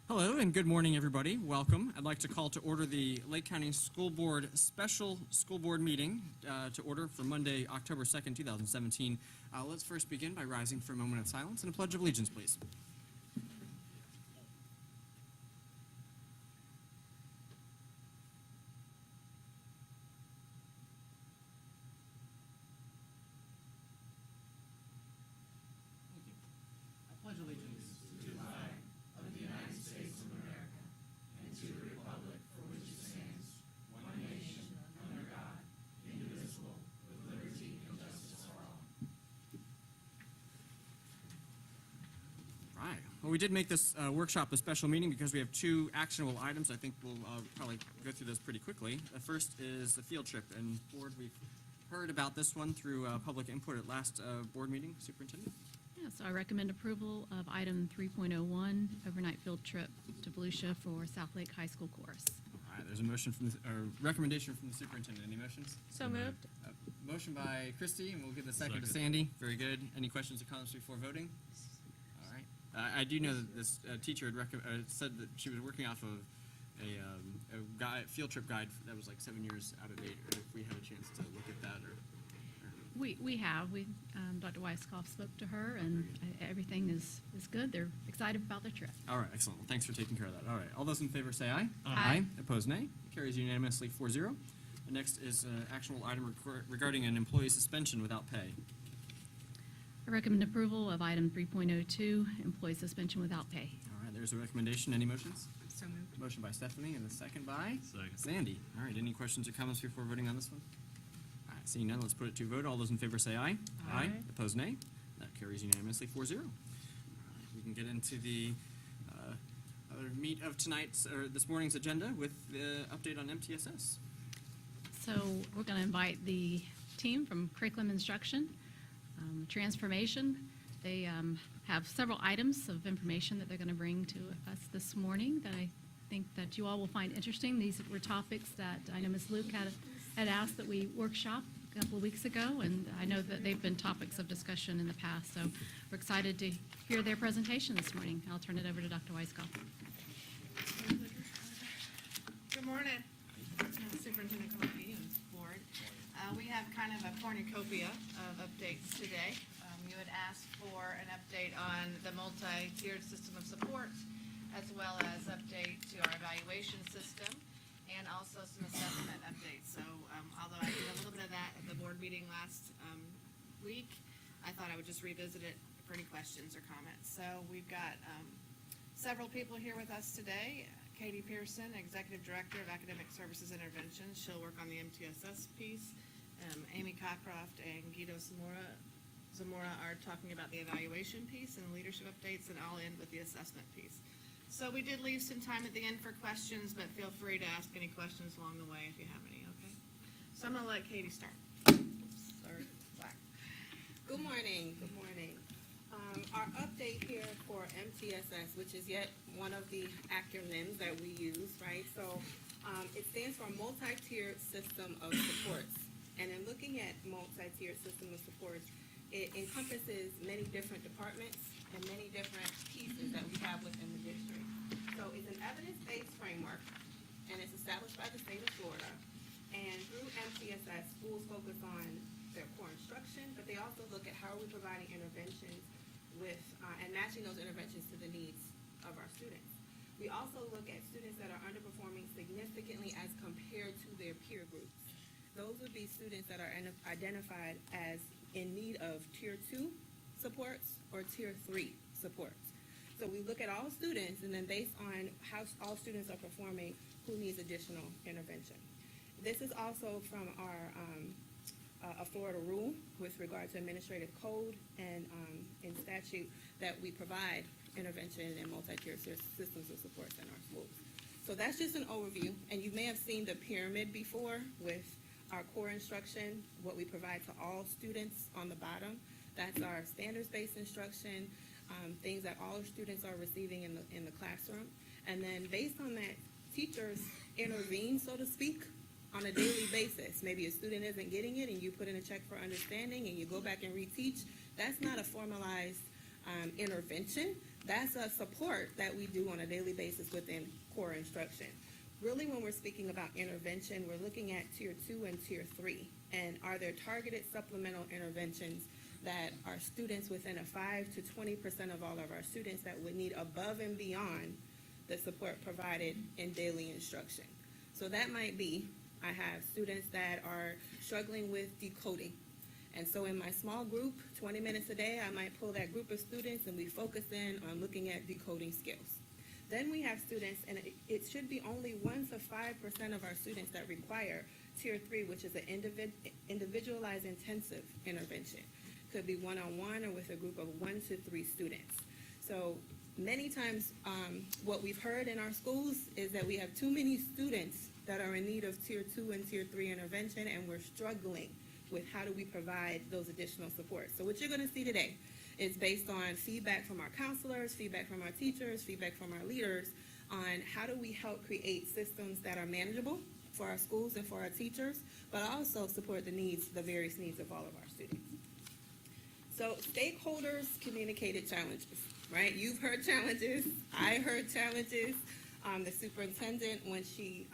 Hello and good morning, everybody. Welcome. I'd like to call to order the Lake County School Board Special School Board Meeting to order for Monday, October 2nd, 2017. Let's first begin by rising for a moment of silence and a pledge of allegiance, please. Thank you. I pledge allegiance. Well, we did make this workshop a special meeting because we have two actionable items. I think we'll probably go through those pretty quickly. The first is the field trip, and board, we've heard about this one through public input at last board meeting. Superintendent? Yeah, so I recommend approval of item 3.01, overnight field trip to Volusia for South Lake High School chorus. All right, there's a motion from the, or recommendation from the superintendent. Any motions? So moved. Motion by Christy, and we'll give the second to Sandy. Very good. Any questions or comments before voting? All right. I do know that this teacher had said that she was working off of a field trip guide that was like 7 years out of date. Or if we had a chance to look at that, or We have. Dr. Weisskopf spoke to her, and everything is good. They're excited about their trip. all right, excellent. Well, thanks for taking care of that. All right, all those in favor say aye. Aye. Opposed, nay. Carries unanimously 4-0. The next is an actionable item regarding an employee suspension without pay. I recommend approval of item 3.02, employee suspension without pay. All right, there's a recommendation. Any motions? So moved. Motion by Stephanie and the second by Second. Sandy. All right, any questions or comments before voting on this one? All right, seeing none, let's put it to vote. All those in favor say aye. Aye. Opposed, nay. That carries unanimously 4-0. All right, we can get into the other meat of tonight's or this morning's agenda with the update on MTSS. So we're going to invite the team from Curriculum Instruction, Transformation. They have several items of information that they're going to bring to us this morning that I think that you all will find interesting. These were topics that I know Ms. Luke had asked that we workshop a couple of weeks ago, and I know that they've been topics of discussion in the past. So we're excited to hear their presentation this morning. I'll turn it over to Dr. Weisskopf. Good morning, Superintendent Kofi and Board. We have kind of a cornucopia of updates today. You had asked for an update on the multi-tiered system of support, as well as update to our evaluation system, and also some assessment updates. So although I did a little bit of that at the board meeting last week, I thought I would just revisit it for any questions or comments. So we've got several people here with us today. Katie Pearson, Executive Director of Academic Services Intervention. She'll work on the MTSS piece. Amy Cockcroft and Guido Zamora are talking about the evaluation piece and leadership updates, and I'll end with the assessment piece. So we did leave some time at the end for questions, but feel free to ask any questions along the way if you have any, okay? So I'm going to let Katie start. Sorry, Black. Good morning. Good morning. Our update here for MTSS, which is yet one of the acronyms that we use, right? So it stands for Multi-Tiered System of Supports. And in looking at multi-tiered system of supports, it encompasses many different departments and many different pieces that we have within the district. So it's an evidence-based framework, and it's established by the state of Florida. And through MTSS, schools focus on their core instruction, but they also look at how are we providing interventions with and matching those interventions to the needs of our students. We also look at students that are underperforming significantly as compared to their peer groups. Those would be students that are identified as in need of Tier 2 supports or Tier 3 supports. So we look at all students, and then based on how all students are performing, who needs additional intervention. This is also from our a Florida rule with regard to administrative code and in statute that we provide intervention and multi-tiered systems of supports in our schools. So that's just an overview, and you may have seen the pyramid before with our core instruction, what we provide to all students on the bottom. That's our standards-based instruction, things that all students are receiving in the classroom. And then based on that, teachers intervene, so to speak, on a daily basis. Maybe a student isn't getting it and you put in a check for understanding and you go back and reteach. That's not a formalized intervention. That's a support that we do on a daily basis within core instruction. Really, when we're speaking about intervention, we're looking at tier 2 and tier 3. And are there targeted supplemental interventions that are students within a 5 to 20% of all of our students that would need above and beyond the support provided in daily instruction? So that might be, I have students that are struggling with decoding. And so in my small group, 20 minutes a day, I might pull that group of students and we focus in on looking at decoding skills. Then we have students, and it should be only 1 to 5% of our students that require tier 3, which is an individualized intensive intervention. Could be one-on-one or with a group of 1 to 3 students. So many times what we've heard in our schools is that we have too many students that are in need of tier 2 and tier 3 intervention, and we're struggling with how do we provide those additional supports. So what you're going to see today is based on feedback from our counselors, feedback from our teachers, feedback from our leaders on how do we help create systems that are manageable for our schools and for our teachers, but also support the needs, the various needs of all of our students. So stakeholders communicated challenges, right? You've heard challenges, I heard challenges. The superintendent, when she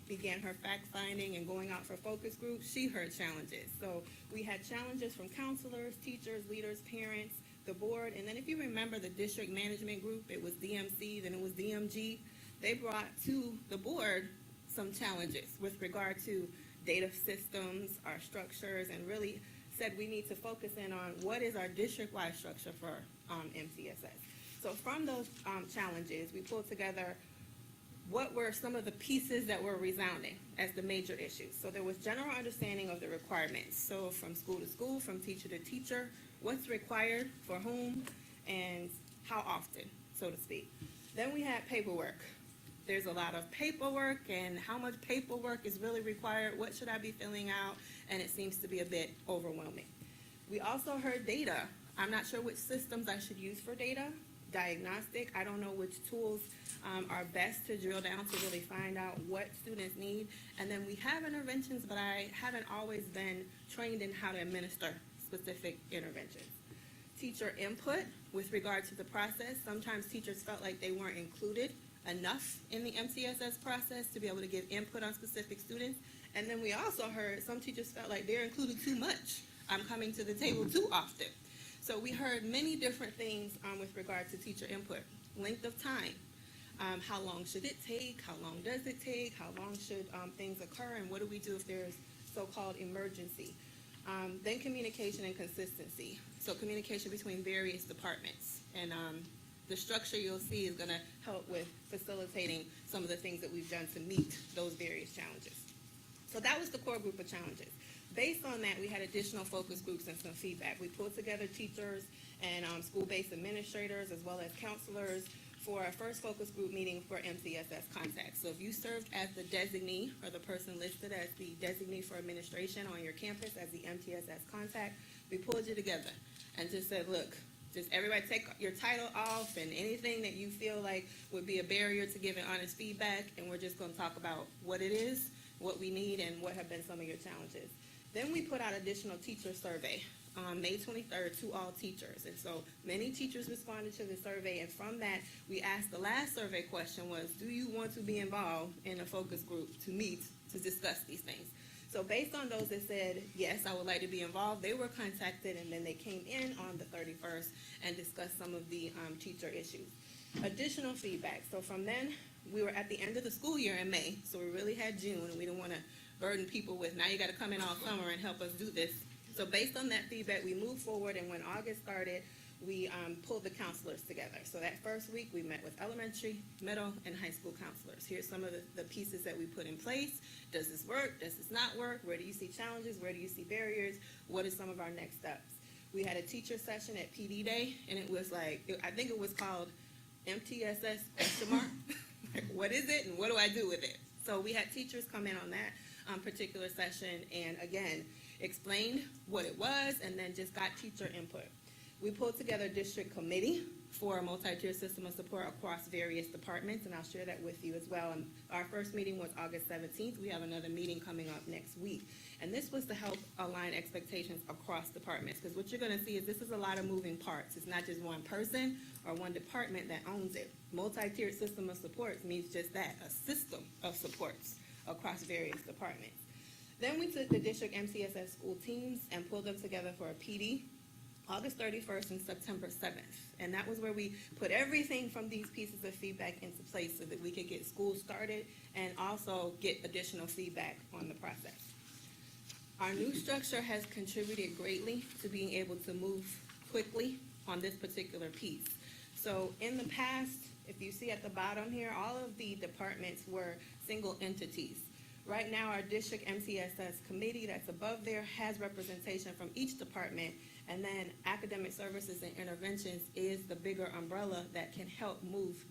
began her fact-finding and going out for focus groups, she heard challenges. So we had challenges from counselors, teachers, leaders, parents, the board, and then if you remember the district management group, it was DMC, then it was DMG. They brought to the board some challenges with regard to data systems, our structures, and really said we need to focus in on what is our district-wide structure for MTSS. So from those challenges, we pulled together what were some of the pieces that were resounding as the major issues. So there was general understanding of the requirements. So from school to school, from teacher to teacher, what's required for whom and how often, so to speak. Then we had paperwork. There's a lot of paperwork, and how much paperwork is really required, what should I be filling out, and it seems to be a bit overwhelming. We also heard data. I'm not sure which systems I should use for data. Diagnostic, I don't know which tools are best to drill down to really find out what students need. And then we have interventions, but I haven't always been trained in how to administer specific interventions. Teacher input with regard to the process. Sometimes teachers felt like they weren't included enough in the MTSS process to be able to give input on specific students. And then we also heard some teachers felt like they're included too much. I'm coming to the table too often. So we heard many different things with regard to teacher input. Length of time. How long should it take? How long does it take? How long should things occur? And what do we do if there's so-called emergency? Then communication and consistency. So communication between various departments. And the structure you'll see is going to help with facilitating some of the things that we've done to meet those various challenges. So that was the core group of challenges. Based on that, we had additional focus groups and some feedback. We pulled together teachers and school-based administrators as well as counselors for our first focus group meeting for MTSS contacts. So if you served as the designee or the person listed as the designee for administration on your campus as the MTSS contact, we pulled you together and just said, look, just everybody take your title off and anything that you feel like would be a barrier to giving honest feedback, and we're just going to talk about what it is, what we need, and what have been some of your challenges. Then we put out additional teacher survey on May 23rd to all teachers. And so many teachers responded to the survey, and from that, we asked the last survey question was, do you want to be involved in a focus group to meet to discuss these things? So based on those that said, yes, I would like to be involved, they were contacted, and then they came in on the 31st and discussed some of the teacher issues. Additional feedback. So from then, we were at the end of the school year in May, so we really had June, and we didn't want to burden people with, now you got to come in all summer and help us do this. So based on that feedback, we moved forward, and when August started, we pulled the counselors together. So that first week, we met with elementary, middle, and high school counselors. Here's some of the pieces that we put in place. Does this work? Does this not work? Where do you see challenges? Where do you see barriers? What are some of our next steps? We had a teacher session at PD Day, and it was like, I think it was called MTSS question mark. Like, what is it, and what do I do with it? So we had teachers come in on that particular session, and again, explained what it was, and then just got teacher input. We pulled together a district committee for a multi-tier system of support across various departments, and I'll share that with you as well. And our first meeting was August 17th. We have another meeting coming up next week. And this was to help align expectations across departments, because what you're going to see is this is a lot of moving parts. It's not just one person or one department that owns it. Multi-tiered system of supports means just that, a system of supports across various departments. Then we took the district MTSS school teams and pulled them together for a PD, August 31st and September 7th. And that was where we put everything from these pieces of feedback into place so that we could get school started and also get additional feedback on the process. Our new structure has contributed greatly to being able to move quickly on this particular piece. So in the past, if you see at the bottom here, all of the departments were single entities. Right now, our district MTSS committee that's above there has representation from each department, and then academic services and interventions is the bigger umbrella that can help move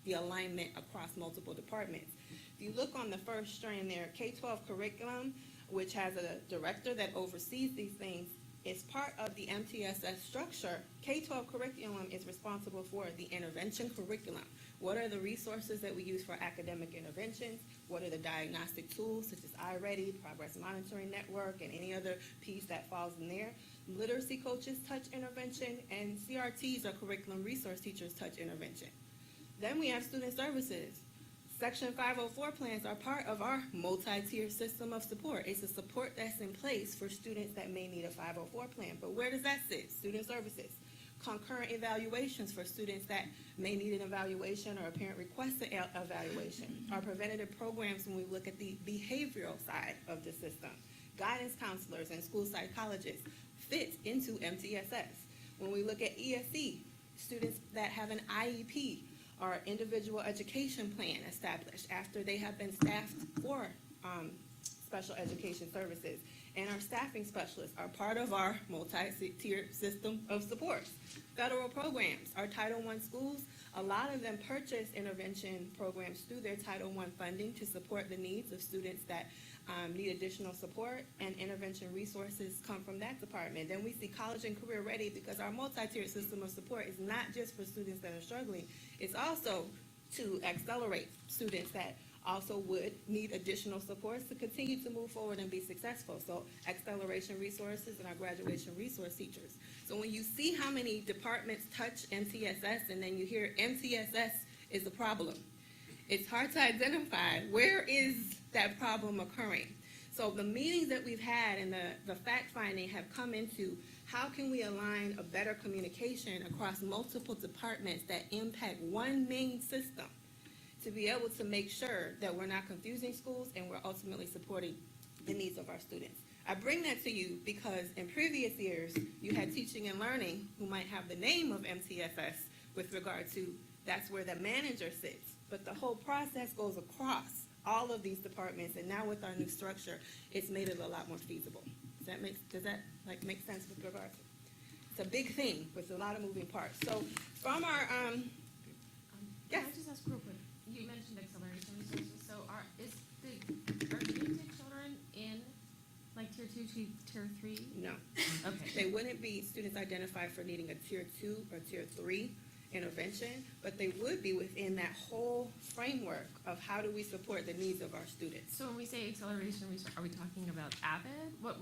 the alignment across multiple departments. If you look on the first strand there, K-12 curriculum, which has a director that oversees these things, is part of the MTSS structure. K-12 curriculum is responsible for the intervention curriculum. What are the resources that we use for academic interventions? What are the diagnostic tools such as iReady, Progress Monitoring Network, and any other piece that falls in there? Literacy coaches touch intervention, and CRTs or curriculum resource teachers touch intervention. Then we have student services. Section 504 plans are part of our multi-tier system of support. It's a support that's in place for students that may need a 504 plan. But where does that sit? Student services. Concurrent evaluations for students that may need an evaluation or a parent requests an evaluation. Our preventative programs when we look at the behavioral side of the system. Guidance counselors and school psychologists fit into MTSS. When we look at ESE, students that have an IEP or individual education plan established after they have been staffed for special education services. And our staffing specialists are part of our multi-tiered system of supports. Federal programs, our Title I schools, a lot of them purchase intervention programs through their Title I funding to support the needs of students that need additional support, and intervention resources come from that department. Then we see college and career ready, because our multi-tiered system of support is not just for students that are struggling, it's also to accelerate students that also would need additional supports to continue to move forward and be successful. So acceleration resources and our graduation resource teachers. So when you see how many departments touch MTSS and then you hear MTSS is a problem, it's hard to identify where is that problem occurring. So the meetings that we've had and the fact finding have come into how can we align a better communication across multiple departments that impact one main system, to be able to make sure that we're not confusing schools and we're ultimately supporting the needs of our students. I bring that to you because in previous years, you had teaching and learning who might have the name of MTSS with regard to that's where the manager sits. But the whole process goes across all of these departments, and now with our new structure, it's made it a lot more feasible. Does that make sense with regard to? It's a big thing with a lot of moving parts. So from our, Can I just ask real quick? You mentioned acceleration resources, so are intake children in like tier 2 to tier 3? no. Okay. They wouldn't be students identified for needing a tier 2 or tier 3 intervention, but they would be within that whole framework of how do we support the needs of our students. So when we say acceleration resource, are we talking about AVID?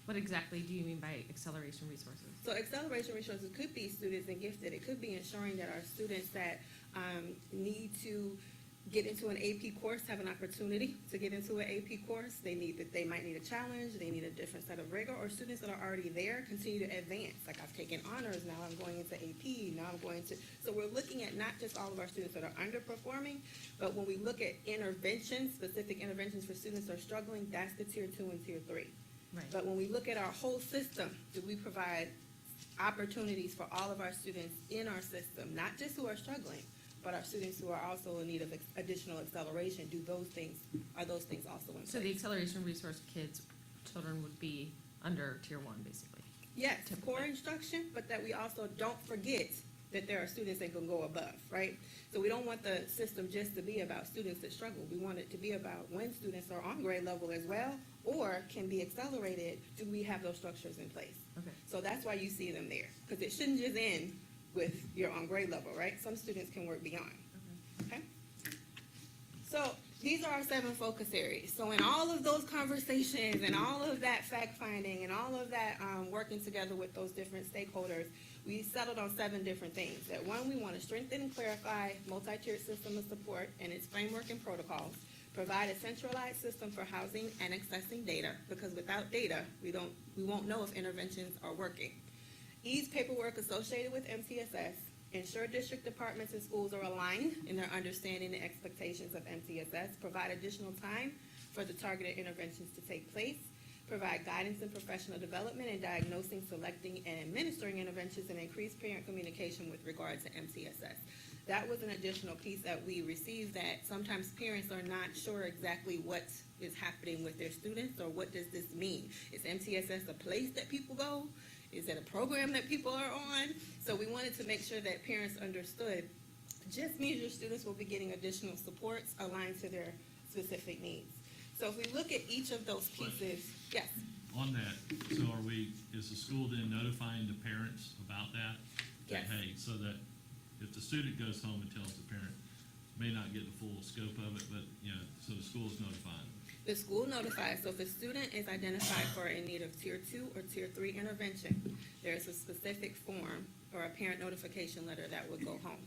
What exactly do you mean by acceleration resources? So acceleration resources could be students and gifted. It could be ensuring that our students that need to get into an AP course have an opportunity to get into an AP course. They might need a challenge. They need a different set of rigor. Or students that are already there continue to advance. Like I've taken honors, now I'm going into AP, now I'm going to. So we're looking at not just all of our students that are underperforming, but when we look at interventions, specific interventions for students that are struggling, that's the tier 2 and tier 3. Right. But when we look at our whole system, do we provide opportunities for all of our students in our system, not just who are struggling, but our students who are also in need of additional acceleration? Are those things also in place? So the acceleration resource children would be under tier 1, basically? Yes, typically. core instruction, but that we also don't forget that there are students that can go above, right? So we don't want the system just to be about students that struggle. We want it to be about when students are on grade level as well, or can be accelerated, do we have those structures in place? Okay. So that's why you see them there, because it shouldn't just end with your own grade level, right? Some students can work beyond, okay? So these are our 7 focus areas. So in all of those conversations and all of that fact finding and all of that working together with those different stakeholders, we settled on 7 different things. That one, we want to strengthen and clarify multi-tiered system of support and its framework and protocols. Provide a centralized system for housing and accessing data, because without data, we won't know if interventions are working. Ease paperwork associated with MTSS. Ensure district departments and schools are aligned in their understanding and expectations of MTSS. Provide additional time for the targeted interventions to take place. Provide guidance and professional development in diagnosing, selecting, and administering interventions, and increase parent communication with regard to MTSS. That was an additional piece that we received, that sometimes parents are not sure exactly what is happening with their students, or what does this mean? Is MTSS a place that people go? Is it a program that people are on? So we wanted to make sure that parents understood just means your students will be getting additional supports aligned to their specific needs. So if we look at each of those pieces, yes. On that, so is the school then notifying the parents about that? Yes. That, hey, so that if the student goes home and tells the parent, may not get the full scope of it, but, so the school's notifying them. The school notifies, so if a student is identified for in need of tier 2 or tier 3 intervention, there's a specific form or a parent notification letter that would go home.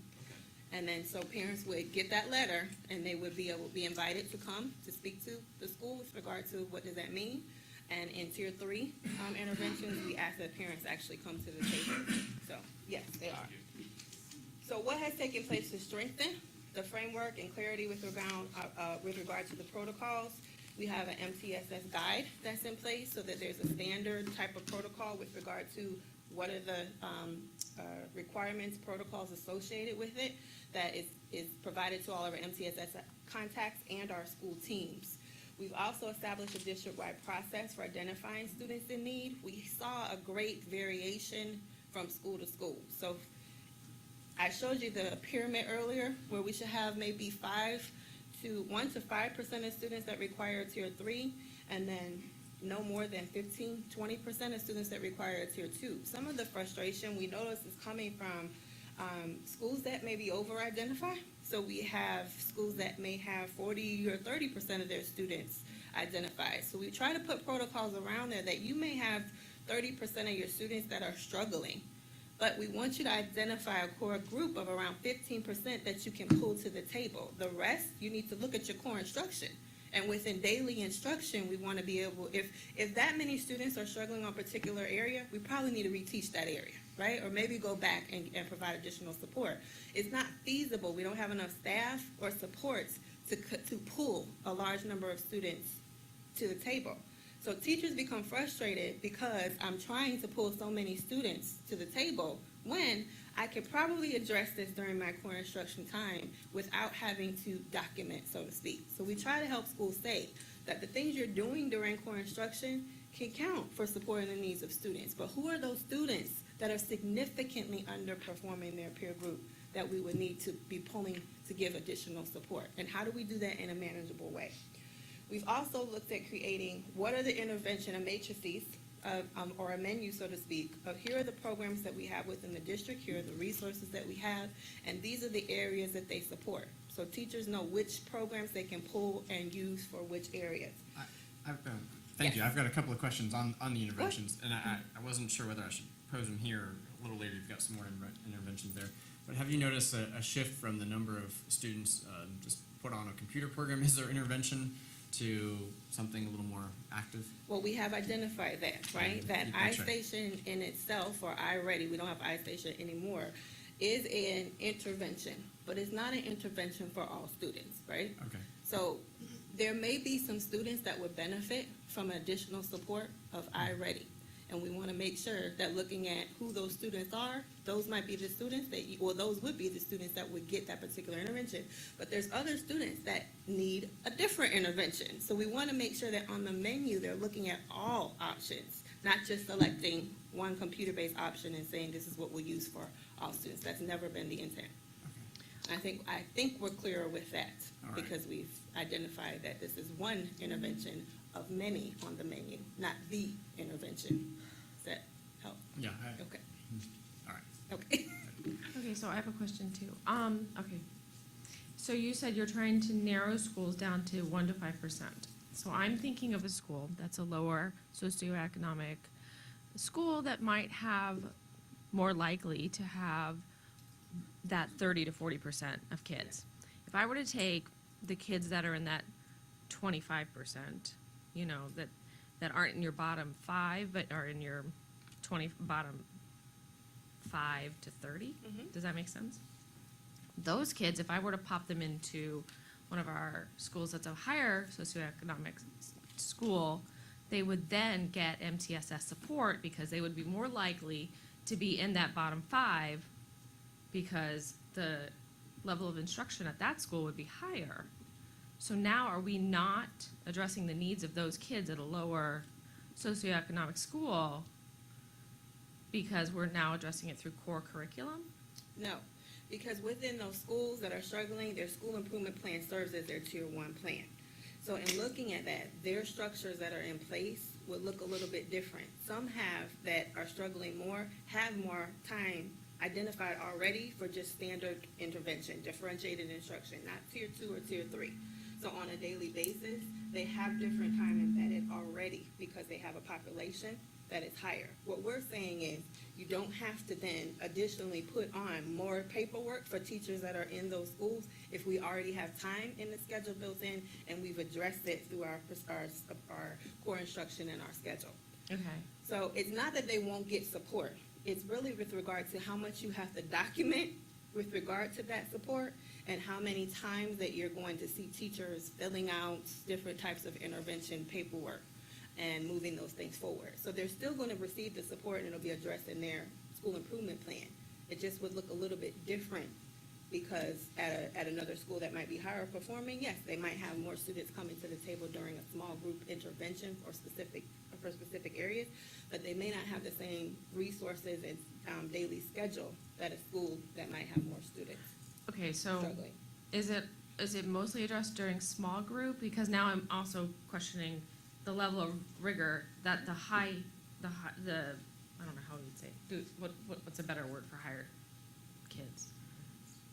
And then, so parents would get that letter, and they would be invited to come to speak to the school with regard to what does that mean. And in tier 3 interventions, we ask that parents actually come to the table. So, yes, they are. So what has taken place to strengthen the framework and clarity with regard to the protocols? We have an MTSS guide that's in place, so that there's a standard type of protocol with regard to what are the requirements, protocols associated with it, that is provided to all of our MTSS contacts and our school teams. We've also established a district-wide process for identifying students in need. We saw a great variation from school to school. So I showed you the pyramid earlier, where we should have maybe 1 to 5% of students that require tier 3, and then no more than 15-20% of students that require a tier 2. Some of the frustration we notice is coming from schools that may be over-identified. So we have schools that may have 40 or 30% of their students identified. So we try to put protocols around there that you may have 30% of your students that are struggling, but we want you to identify a core group of around 15% that you can pull to the table. The rest, you need to look at your core instruction. And within daily instruction, we want to be able, if that many students are struggling on a particular area, we probably need to reteach that area, right? Or maybe go back and provide additional support. It's not feasible. We don't have enough staff or supports to pull a large number of students to the table. So teachers become frustrated because I'm trying to pull so many students to the table when I could probably address this during my core instruction time without having to document, so to speak. So we try to help schools say that the things you're doing during core instruction can count for supporting the needs of students. But who are those students that are significantly underperforming their peer group that we would need to be pulling to give additional support? And how do we do that in a manageable way? We've also looked at creating what are the intervention and matrices, or a menu, so to speak, of here are the programs that we have within the district, here are the resources that we have, and these are the areas that they support. So teachers know which programs they can pull and use for which areas. Thank you. Yes. I've got a couple of questions on the interventions, and I wasn't sure whether I should pose them here or a little later. You've got some more interventions there. But have you noticed a shift from the number of students just put on a computer program as their intervention to something a little more active? Well, we have identified that, right? That That's right. iStation in itself, or iReady, we don't have iStation anymore, is an intervention, but it's not an intervention for all students, right? Okay. So there may be some students that would benefit from additional support of iReady. And we want to make sure that looking at who those students are, those might be the students that, or those would be the students that would get that particular intervention. But there's other students that need a different intervention. So we want to make sure that on the menu, they're looking at all options, not just selecting one computer-based option and saying this is what we'll use for all students. That's never been the intent. Okay. I think we're clearer with that, All right. because we've identified that this is one intervention of many on the menu, not the intervention. Does that help? Yeah. Okay, All right. okay. Okay, so I have a question too. Okay. So you said you're trying to narrow schools down to 1 to 5%. So I'm thinking of a school that's a lower socioeconomic school that might have more likely to have that 30 to 40% of kids. If I were to take the kids that are in that 25%, you know, that aren't in your bottom 5, but are in your bottom 5 to 30, does that make sense? Those kids, if I were to pop them into one of our schools that's a higher socioeconomic school, they would then get MTSS support because they would be more likely to be in that bottom 5 because the level of instruction at that school would be higher. So now are we not addressing the needs of those kids at a lower socioeconomic school because we're now addressing it through core curriculum? No, because within those schools that are struggling, their school improvement plan serves as their tier 1 plan. So in looking at that, their structures that are in place would look a little bit different. Some that are struggling more, have more time identified already for just standard intervention, differentiated instruction, not tier 2 or tier 3. So on a daily basis, they have different time embedded already because they have a population that is higher. What we're saying is you don't have to then additionally put on more paperwork for teachers that are in those schools if we already have time in the schedule built in and we've addressed it through our core instruction and our schedule. Okay. So it's not that they won't get support. It's really with regard to how much you have to document with regard to that support and how many times that you're going to see teachers filling out different types of intervention paperwork and moving those things forward. So they're still going to receive the support and it'll be addressed in their school improvement plan. It just would look a little bit different because at another school that might be higher performing, yes, they might have more students coming to the table during a small group intervention for specific areas, but they may not have the same resources and daily schedule that a school that might have more students Okay, so struggling. is it mostly addressed during small group? Because now I'm also questioning the level of rigor that the I don't know how you'd say, what's a better word for higher kids?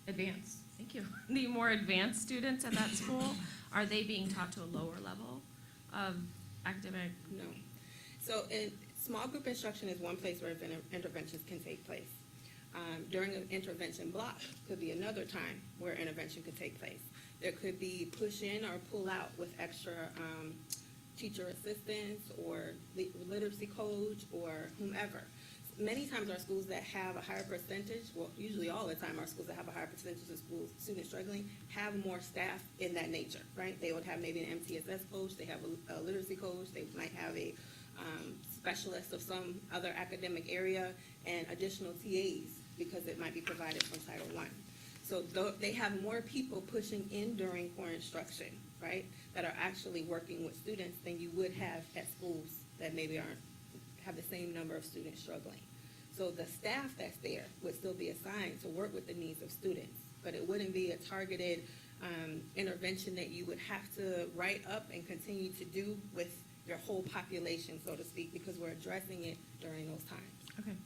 Advanced, thank you. The more advanced students at that school, are they being taught to a lower level of academic? No. So in small group instruction is one place where interventions can take place. During an intervention block could be another time where intervention could take place. There could be push in or pull out with extra teacher assistants or literacy coach or whomever. Many times our schools that have a higher percentage, well, usually all the time our schools that have a higher percentage of students struggling have more staff in that nature, right? They would have maybe an MTSS coach, they have a literacy coach, they might have a specialist of some other academic area and additional TAs because it might be provided from Title I. So they have more people pushing in during core instruction, right, that are actually working with students than you would have at schools that maybe have the same number of students struggling. So the staff that's there would still be assigned to work with the needs of students, but it wouldn't be a targeted intervention that you would have to write up and continue to do with your whole population, so to speak, because we're addressing it during those times. Okay.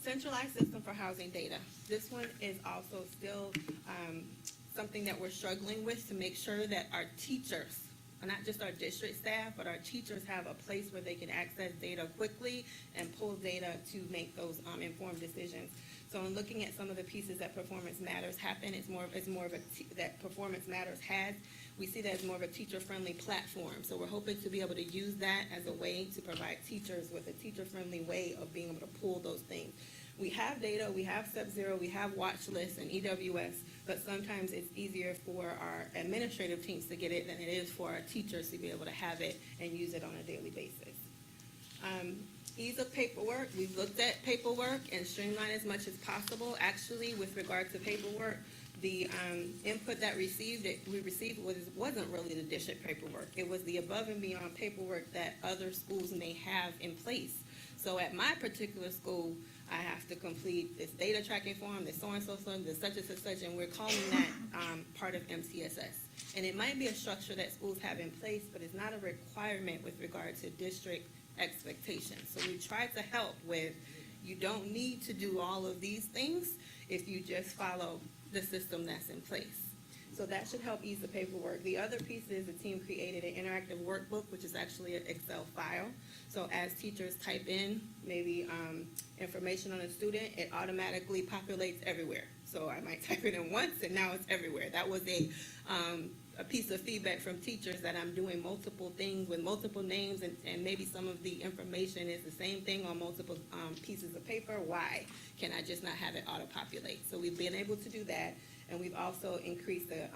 Centralized system for housing data. This one is also still something that we're struggling with to make sure that our teachers, not just our district staff, but our teachers have a place where they can access data quickly and pull data to make those informed decisions. So in looking at some of the pieces that Performance Matters happen, it's more of that Performance Matters has. We see that as more of a teacher-friendly platform. So we're hoping to be able to use that as a way to provide teachers with a teacher-friendly way of being able to pull those things. We have data, we have Sub-Zero, we have watch lists and EWS, but sometimes it's easier for our administrative teams to get it than it is for our teachers to be able to have it and use it on a daily basis. Ease of paperwork. We've looked at paperwork and streamline as much as possible. Actually, with regard to paperwork, the input that we received wasn't really the district paperwork. It was the above and beyond paperwork that other schools may have in place. So at my particular school, I have to complete this data tracking form, this so-and-so, this such and such, and we're calling that part of MTSS. And it might be a structure that schools have in place, but it's not a requirement with regard to district expectations. So we try to help with You don't need to do all of these things if you just follow the system that's in place. So that should help ease the paperwork. The other piece is the team created an interactive workbook, which is actually an Excel file. So as teachers type in maybe information on a student, it automatically populates everywhere. So I might type it in once and now it's everywhere. That was a piece of feedback from teachers that I'm doing multiple things with multiple names and maybe some of the information is the same thing on multiple pieces of paper. Why can I just not have it auto-populate? So we've been able to do that, and we've also increased the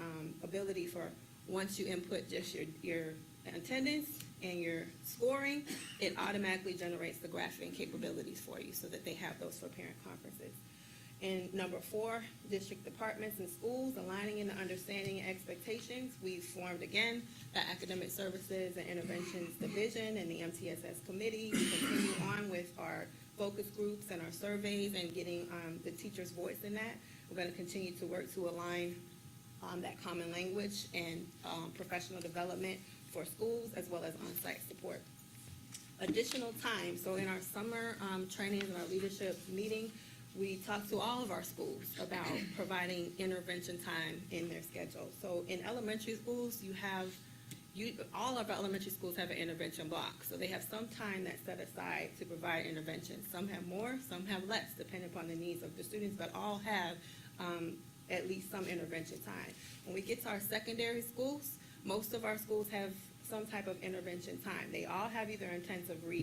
ability for once you input just your attendance and your scoring, it automatically generates the graphing capabilities for you so that they have those for parent conferences. And number 4, district departments and schools aligning in the understanding and expectations. We've formed again the Academic Services and Interventions Division and the MTSS Committee. We continue on with our focus groups and our surveys and getting the teacher's voice in that. We're going to continue to work to align that common language and professional development for schools as well as on-site support. Additional time, so in our summer trainings and our leadership meeting, we talked to all of our schools about providing intervention time in their schedule. So in elementary schools, all of our elementary schools have an intervention block. So they have some time that's set aside to provide intervention. Some have more, some have less, depending upon the needs of the students, but all have at least some intervention time. When we get to our secondary schools, most of our schools have some type of intervention time. They all have either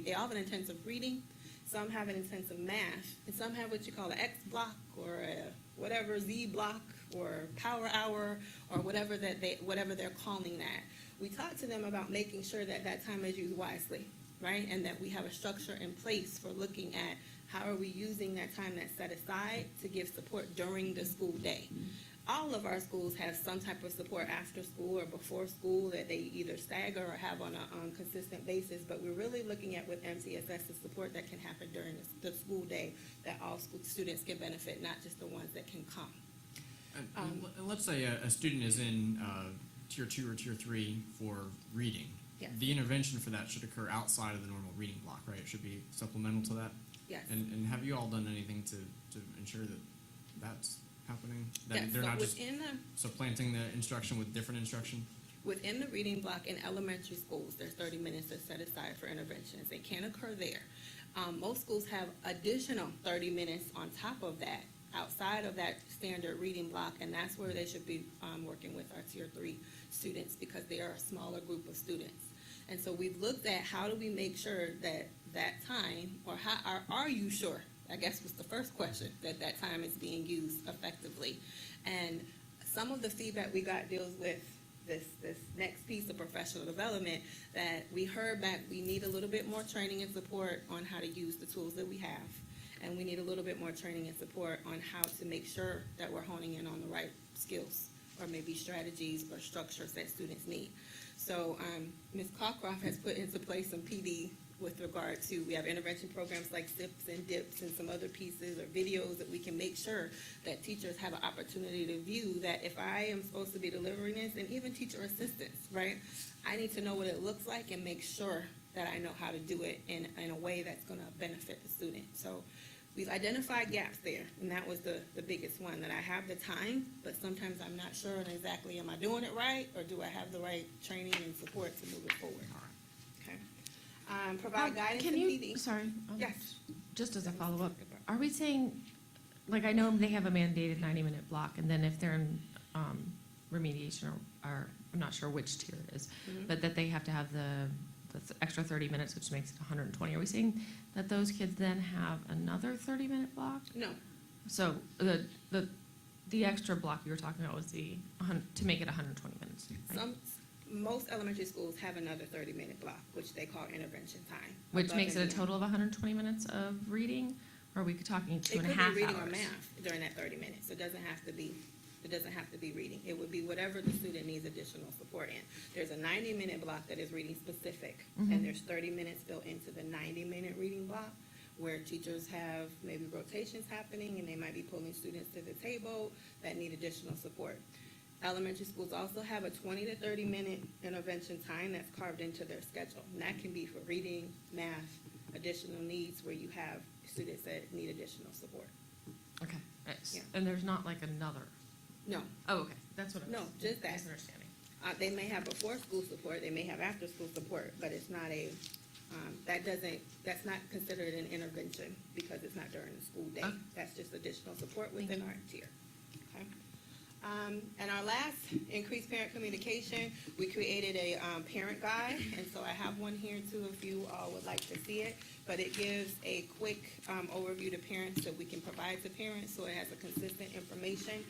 they all have an intensive reading, some have an intensive math, and some have what you call an X block or a whatever Z block or power hour or whatever they're calling that. We talk to them about making sure that that time is used wisely, right? And that we have a structure in place for looking at how are we using that time that's set aside to give support during the school day. All of our schools have some type of support after school or before school that they either stagger or have on a consistent basis, but we're really looking at with MTSS the support that can happen during the school day that all school students can benefit, not just the ones that can come. And let's say a student is in tier 2 or tier 3 for reading. Yes. The intervention for that should occur outside of the normal reading block, right? It should be supplemental to that. Yes. And have you all done anything to ensure that that's happening? That Yes, they're so not just within the supplanting the instruction with different instruction? Within the reading block in elementary schools, there's 30 minutes that's set aside for interventions. They can occur there. Most schools have additional 30 minutes on top of that, outside of that standard reading block, and that's where they should be working with our tier 3 students because they are a smaller group of students. And so we've looked at how do we make sure that that time, or how are you sure, I guess was the first question, that that time is being used effectively. And some of the feedback we got deals with this next piece of professional development that we heard back. We need a little bit more training and support on how to use the tools that we have. And we need a little bit more training and support on how to make sure that we're honing in on the right skills or maybe strategies or structures that students need. So Ms. Cockcroft has put into place some PD with regard to, we have intervention programs like SIPs and DIPs and some other pieces or videos that we can make sure that teachers have an opportunity to view that if I am supposed to be delivering this, and even teacher assistants, right? I need to know what it looks like and make sure that I know how to do it in a way that's gonna benefit the student. So we've identified gaps there, and that was the biggest one, that I have the time, but sometimes I'm not sure on exactly, am I doing it right, or do I have the right training and support to move it forward? Okay. Provide guidance Can and you, PD. sorry. Yes. Just as a follow-up, are we saying, like, I know they have a mandated 90-minute block, and then if they're in remediation, or I'm not sure which tier it is, Mhm. but that they have to have the extra 30 minutes, which makes it 120. Are we saying that those kids then have another 30-minute block? No, So the extra block you were talking about was to make it 120 minutes, right? most elementary schools have another 30-minute block, which they call intervention time. Which above makes it and a beyond. total of 120 minutes of reading? Or are we talking two and a It half could be reading or hours? math during that 30 minutes. It doesn't have to be reading. It would be whatever the student needs additional support in. There's a 90-minute block that is reading specific, Mhm. and there's 30 minutes built into the 90-minute reading block, where teachers have maybe rotations happening, and they might be pulling students to the table that need additional support. Elementary schools also have a 20 to 30-minute intervention time that's carved into their schedule, and that can be for reading, math, additional needs where you have students that need additional support. Okay. Yeah. And there's not like another? No, Oh, okay, that's what I was. No, just that. Misunderstanding. they may have before-school support, they may have after-school support, but it's not a, that's not considered an intervention because it's not during the school day. Okay. That's just additional support within our tier. Okay. And our last, increased parent communication, we created a parent guide, and so I have one here too if you all would like to see it. But it gives a quick overview to parents that we can provide to parents, so it has a consistent information.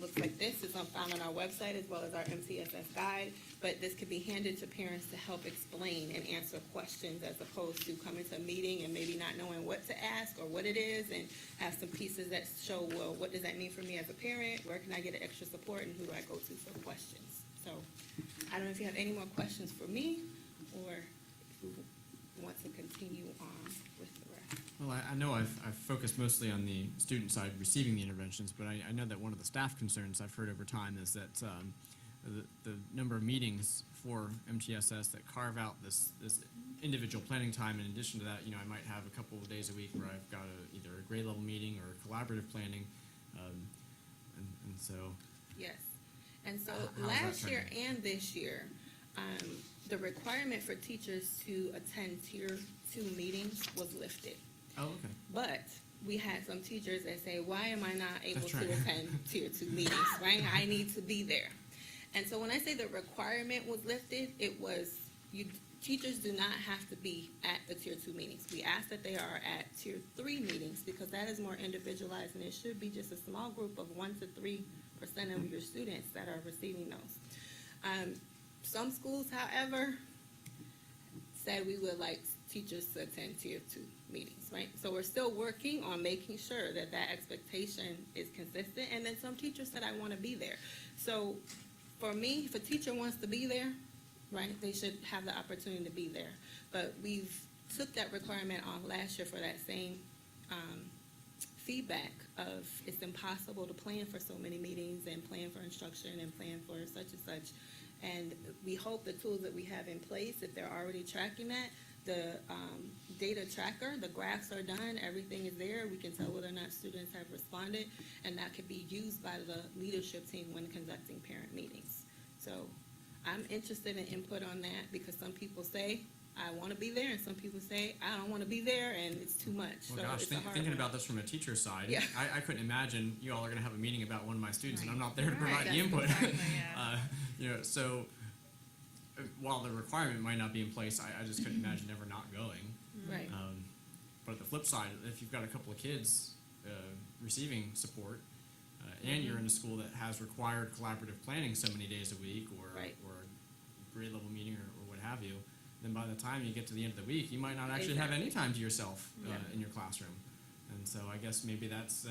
Looks like this is found on our website as well as our MTSS guide, but this could be handed to parents to help explain and answer questions as opposed to coming to a meeting and maybe not knowing what to ask or what it is, and have some pieces that show, well, what does that mean for me as a parent? Where can I get extra support, and who do I go to for questions? So I don't know if you have any more questions for me, or if you want to continue on with the rest. Well, I know I've focused mostly on the student side receiving the interventions, but I know that one of the staff concerns I've heard over time is that the number of meetings for MTSS that carve out this individual planning time. In addition to that, I might have a couple of days a week where I've got either a grade level meeting or collaborative planning, and so. Yes. And so How's that last year trending? and this year, the requirement for teachers to attend tier 2 meetings was lifted. Oh, okay. But we had some teachers that say, why am I not able That's to right. attend tier 2 meetings, right? I need to be there. And so when I say the requirement was lifted, it was, teachers do not have to be at the tier 2 meetings. We ask that they are at tier 3 meetings because that is more individualized, and it should be just a small group of 1 to 3% of your students that are receiving those. Some schools, however, said we would like teachers to attend tier 2 meetings, right? So we're still working on making sure that that expectation is consistent, and then some teachers said, I want to be there. So for me, if a teacher wants to be there, right, they should have the opportunity to be there. But we've took that requirement off last year for that same feedback of it's impossible to plan for so many meetings and plan for instruction and plan for such and such. And we hope the tools that we have in place, if they're already tracking that, the data tracker, the graphs are done, everything is there. We can tell whether or not students have responded, and that could be used by the leadership team when conducting parent meetings. So I'm interested in input on that because some people say, I want to be there, and some people say, I don't want to be there, and it's too much. Well, so gosh, it's a hard thinking one. about this from a teacher's side, Yeah. I couldn't imagine you all are going to have a meeting about one of my students, and I'm not there to Right. provide the That's input. exactly, yeah. So while the requirement might not be in place, I just couldn't imagine ever not going. Right. But at the flip side, if you've got a couple of kids receiving support, and you're in a school that has required collaborative planning so many days a week, or Right. a grade level meeting, or what have you, then by the time you get to the end of the week, you might not actually have any time to yourself Yeah. in your classroom. And so I guess maybe that's a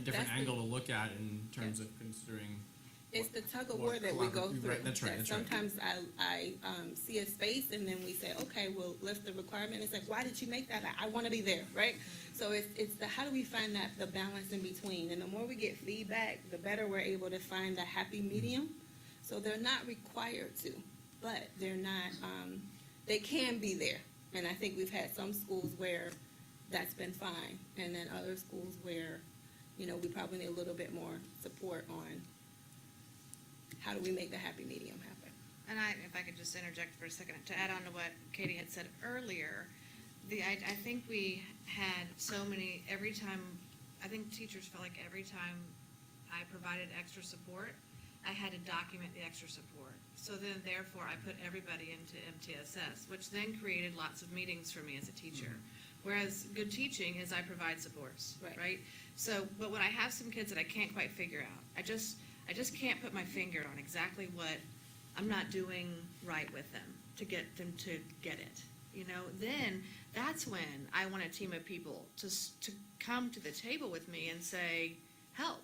different That's the- angle to look at in terms of considering. It's the tug of what war that we go collaborative- through. right, that's right, That that's right. sometimes I see a space and then we say, okay, we'll lift the requirement. It's like, why did you make that? I want to be there, right? So it's the, how do we find the balance in between? And the more we get feedback, the better we're able to find the happy medium. So they're not required to, but they're not, they can be there. And I think we've had some schools where that's been fine. And then other schools where, we probably need a little bit more support on how do we make the happy medium happen. And if I could just interject for a second to add on to what Katie had said earlier, I think we had so many, I think teachers felt like every time I provided extra support, I had to document the extra support. So then therefore I put everybody into MTSS, which then created lots of meetings for me as a teacher. Whereas good teaching is I provide supports, Right. right? So, but when I have some kids that I can't quite figure out, I just can't put my finger on exactly what I'm not doing right with them to get them to get it. Then that's when I want a team of people to come to the table with me and say, help.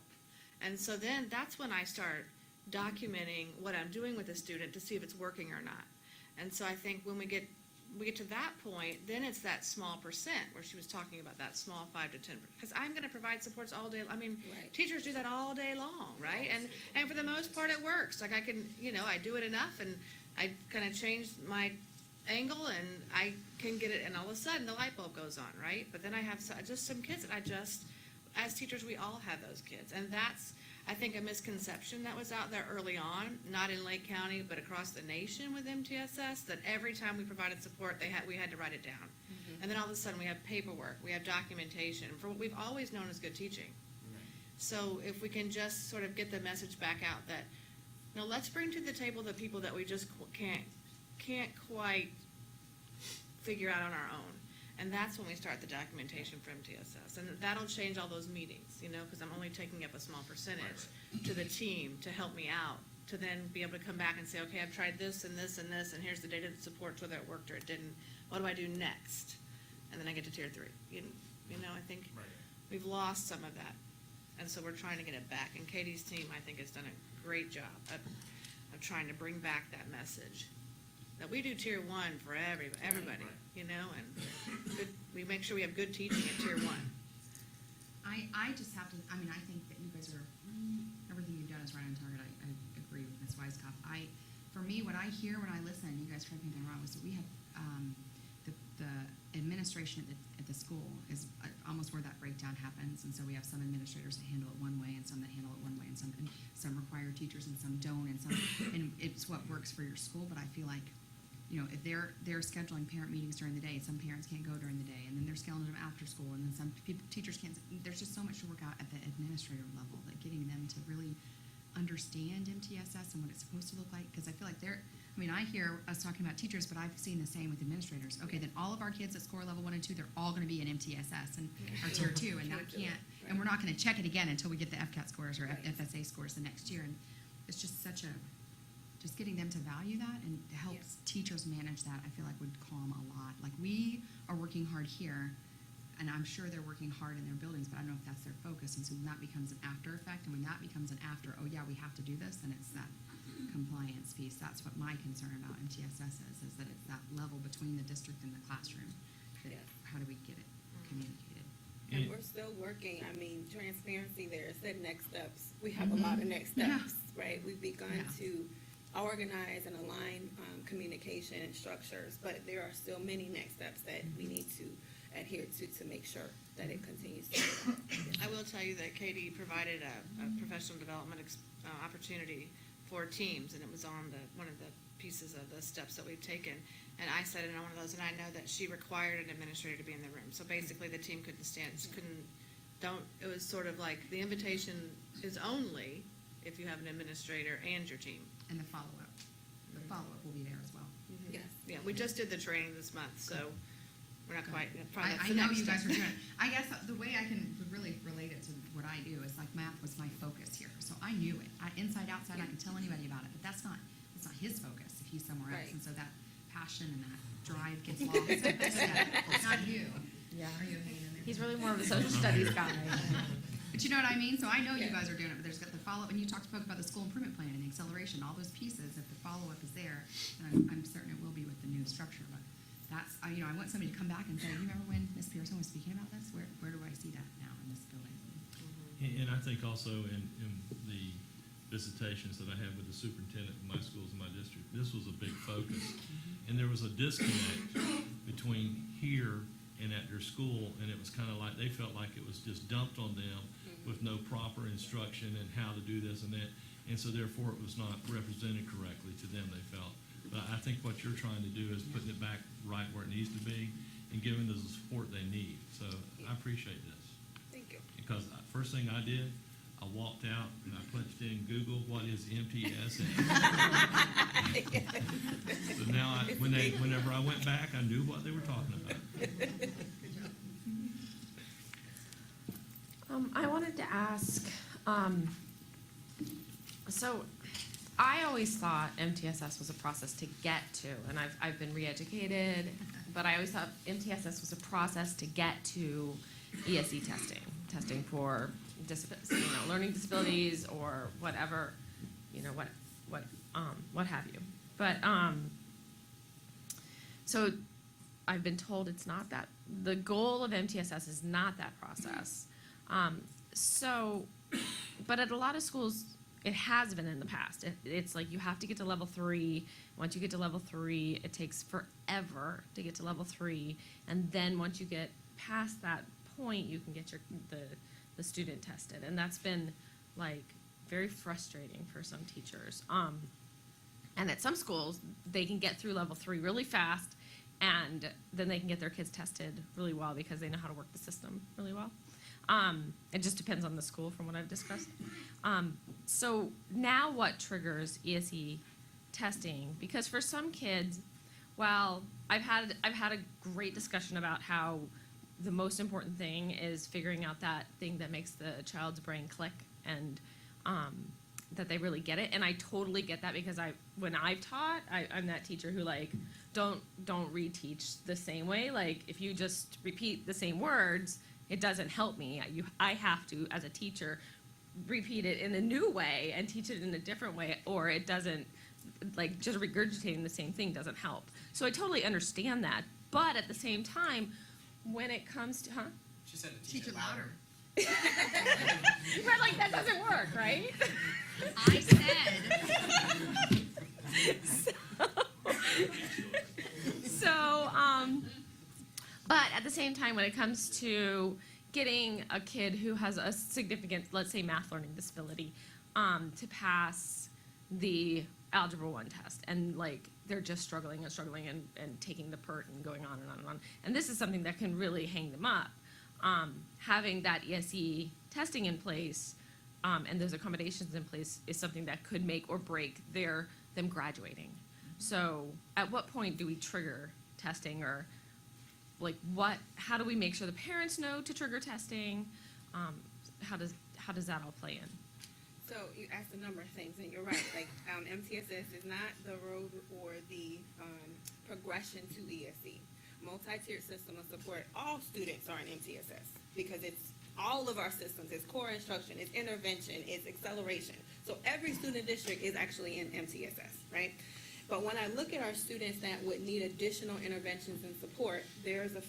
And so then that's when I start documenting what I'm doing with the student to see if it's working or not. And so I think when we get to that point, then it's that small percent where she was talking about that small 5 to 10, because I'm going to provide supports all day. I mean, Right. teachers do that all day long, right? And for the most part, it works. Like I can, I do it enough, and I kind of change my angle and I can get it, and all of a sudden the light bulb goes on, right? But then I have just some kids that as teachers, we all have those kids. And that's, I think, a misconception that was out there early on, not in Lake County, but across the nation with MTSS, that every time we provided support, we had to write it down. And then all of a sudden, we have paperwork, we have documentation for what we've always known as good teaching. So if we can just sort of get the message back out that, no, let's bring to the table the people that we just can't quite figure out on our own. And that's when we start the documentation for MTSS. And that'll change all those meetings, because I'm only taking up a small percentage to the team to help me out, to then be able to come back and say, okay, I've tried this and this and this, and here's the data that supports whether it worked or it didn't. What do I do next? And then I get to tier 3. I think we've lost some of that. And so we're trying to get it back. And Katie's team, I think, has done a great job of trying to bring back that message. That we do tier 1 for everybody, and we make sure we have good teaching at tier 1. I just have to, I think that you guys are, everything you've done is right on target. I agree with Ms. Weiskopf. For me, what I hear when I listen, you guys correct me if I'm wrong, is that we have, the administration at the school is almost where that breakdown happens. And so we have some administrators that handle it one way and some that handle it one way, and some require teachers and some don't, and it's what works for your school. But I feel like, if they're scheduling parent meetings during the day, some parents can't go during the day, and then they're scheduling them after school, and then some teachers can't. There's just so much to work out at the administrator level, that getting them to really understand MTSS and what it's supposed to look like. Because I feel like I hear us talking about teachers, but I've seen the same with administrators. Okay, then all of our kids that score level 1 and 2, they're all going to be in MTSS and or tier 2, and that can't. And we're not going to check it again until we get the FCAT scores or FSA scores the next year. And it's just just getting them to value that and to help teachers manage that, I feel like would calm a lot. Like, we are working hard here, and I'm sure they're working hard in their buildings, but I don't know if that's their focus. And so when that becomes an after effect, and when that becomes an after, oh yeah, we have to do this, and it's that compliance piece. That's what my concern about MTSS is that it's that level between the district and the classroom. How do we get it communicated? And we're still working, transparency there, said next steps. We have a lot of next steps, right? We've begun to organize and align communication and structures, but there are still many next steps that we need to adhere to make sure that it continues to go. I will tell you that Katie provided a professional development opportunity for teams, and it was on one of the pieces of the steps that we've taken. And I said it on one of those, and I know that she required an administrator to be in the room. So basically, the team it was sort of like the invitation is only if you have an administrator and your team. And the follow-up. The follow-up will be there as well. Yes. Yeah, we just did the training this month, so we're not quite. I know you guys are doing it. I guess the way I can really relate it to what I do is, like, math was my focus here. So I knew it. Inside, outside, I could tell anybody about it. But that's not his focus if he's somewhere else. Right. And so that passion and that drive gets lost. It's not you. Yeah. Are you hanging in there? He's really more of a social studies guy. But you know what I mean? So I know you guys are doing it, but there's got the follow-up, and you spoke about the school improvement plan and the acceleration, all those pieces. If the follow-up is there, and I'm certain it will be with the new structure, but that's, I want somebody to come back and say, you remember when Ms. Pearson was speaking about this? Where do I see that now in this building? And I think also in the visitations that I had with the superintendent of my schools in my district, this was a big focus. And there was a disconnect between here and at their school, and it was kind of like they felt like it was just dumped on them with no proper instruction and how to do this and that. And so therefore it was not represented correctly to them, they felt. But I think what you're trying to do is putting it back right where it needs to be and giving them the support they need. So I appreciate this. Thank you. Because first thing I did, I walked out and I punched in Google, what is MTSS? So now, whenever I went back, I knew what they were talking about. I wanted to ask, so I always thought MTSS was a process to get to, and I've been re-educated, but I always thought MTSS was a process to get to ESE testing for learning disabilities or whatever, what have you. But so I've been told it's not that. The goal of MTSS is not that process. But at a lot of schools, It has been in the past. It's like you have to get to level 3. Once you get to level 3, it takes forever to get to level 3. And then once you get past that point, you can get the student tested. And that's been like very frustrating for some teachers. And at some schools, they can get through level 3 really fast, and then they can get their kids tested really well because they know how to work the system really well. It just depends on the school from what I've discussed. So now what triggers ESE testing? Because for some kids, well, I've had a great discussion about how the most important thing is figuring out that thing that makes the child's brain click and that they really get it. And I totally get that because when I've taught, I'm that teacher who like don't reteach the same way. Like if you just repeat the same words, it doesn't help me. I have to, as a teacher, repeat it in a new way and teach it in a different way, or it doesn't, like just regurgitating the same thing doesn't help. So I totally understand that. But at the same time, when it comes to, She said to Teach it louder. But like that doesn't work, right? I said, So, but at the same time, when it comes to getting a kid who has a significant, let's say, math learning disability, to pass the Algebra 1 test, and like they're just struggling and taking the PERT and going on and on and on. And this is something that can really hang them up. Having that ESE testing in place and those accommodations in place is something that could make or break them graduating. So at what point do we trigger testing, or like how do we make sure the parents know to trigger testing? How does that all play in? So you asked a number of things, and you're right. Like MTSS is not the road or the progression to ESE. Multi-tiered system of support, all students are in MTSS because it's all of our systems. It's core instruction, it's intervention, it's acceleration. So every student district is actually in MTSS, right? But when I look at our students that would need additional interventions and support, there's a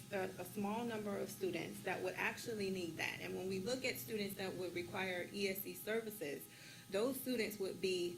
small number of students that would actually need that. And when we look at students that would require ESE services, those students would be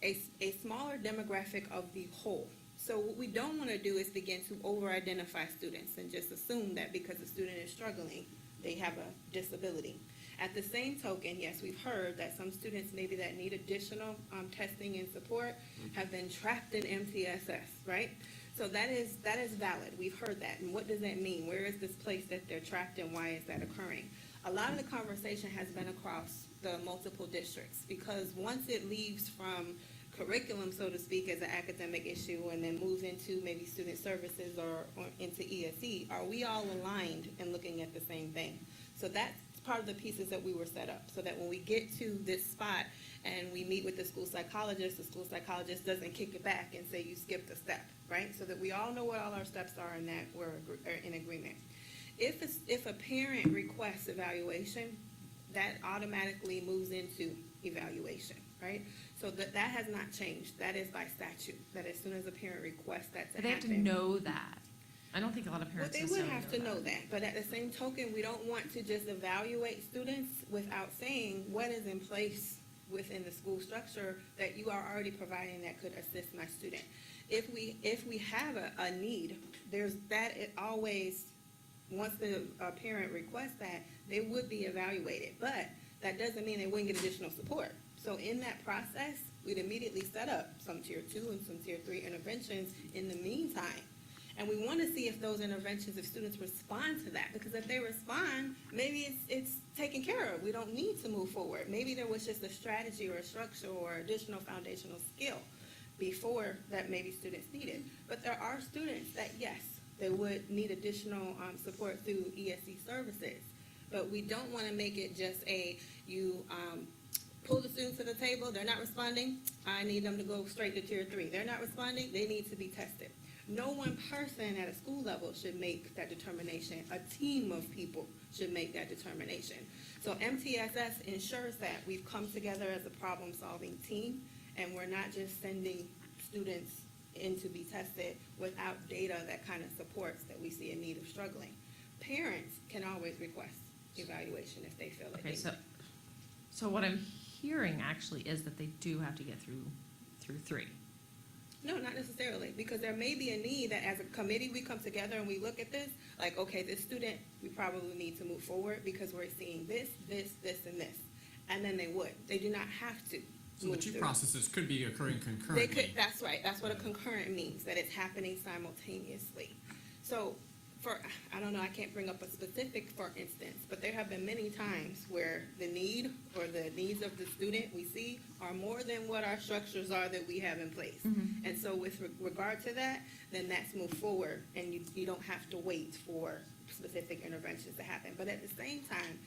a smaller demographic of the whole. So what we don't want to do is begin to over-identify students and just assume that because a student is struggling, they have a disability. At the same token, yes, we've heard that some students maybe that need additional testing and support have been trapped in MTSS, right? So that is valid. We've heard that. And what does that mean? Where is this place that they're trapped and why is that occurring? A lot of the conversation has been across the multiple districts because once it leaves from curriculum, so to speak, as an academic issue and then moves into maybe student services or into ESE, are we all aligned in looking at the same thing? So that's part of the pieces that we were set up so that when we get to this spot and we meet with the school psychologist doesn't kick it back and say you skipped a step, right? So that we all know what all our steps are and that we're in agreement. If a parent requests evaluation, that automatically moves into evaluation, right? So that has not changed. That is by statute, that as soon as a parent requests that to But they have to happen. know that. I don't think a lot of Well, parents they would necessarily have to know that, but at the same token, we don't want to just evaluate students without saying what is in place within the school structure that you are already providing that could assist my student. If we have a need, there's that, it always, once the parent requests that, they would be evaluated, but that doesn't mean they wouldn't get additional support. So in that process, we'd immediately set up some tier 2 and some tier 3 interventions in the meantime. And we want to see if those interventions, if students respond to that, because if they respond, maybe it's taken care of. We don't need to move forward. Maybe there was just a strategy or a structure or additional foundational skill before that maybe students needed. But there are students that, yes, they would need additional support through ESE services. But we don't want to make it just you pull the students to the table, they're not responding, I need them to go straight to tier 3. They're not responding, they need to be tested. No one person at a school level should make that determination. A team of people should make that determination. So MTSS ensures that we've come together as a problem-solving team, and we're not just sending students in to be tested without data that kind of supports that we see a need of struggling. Parents can always request evaluation if they feel like Okay, they so what I'm hearing actually is that they do have to get through 3. No, not necessarily, because there may be a need that as a committee, we come together and we look at this, like, okay, this student, we probably need to move forward because we're seeing this, and this. And then they would. They do not have to So the move two through. processes could be occurring They concurrently. could, that's right, that's what a concurrent means, that it's happening simultaneously. So, I don't know, I can't bring up a specific, for instance, but there have been many times where the need or the needs of the student we see are more than what our structures are that we have in place. And so with regard to that, then that's moved forward, and you don't have to wait for specific interventions to happen. But at the same time,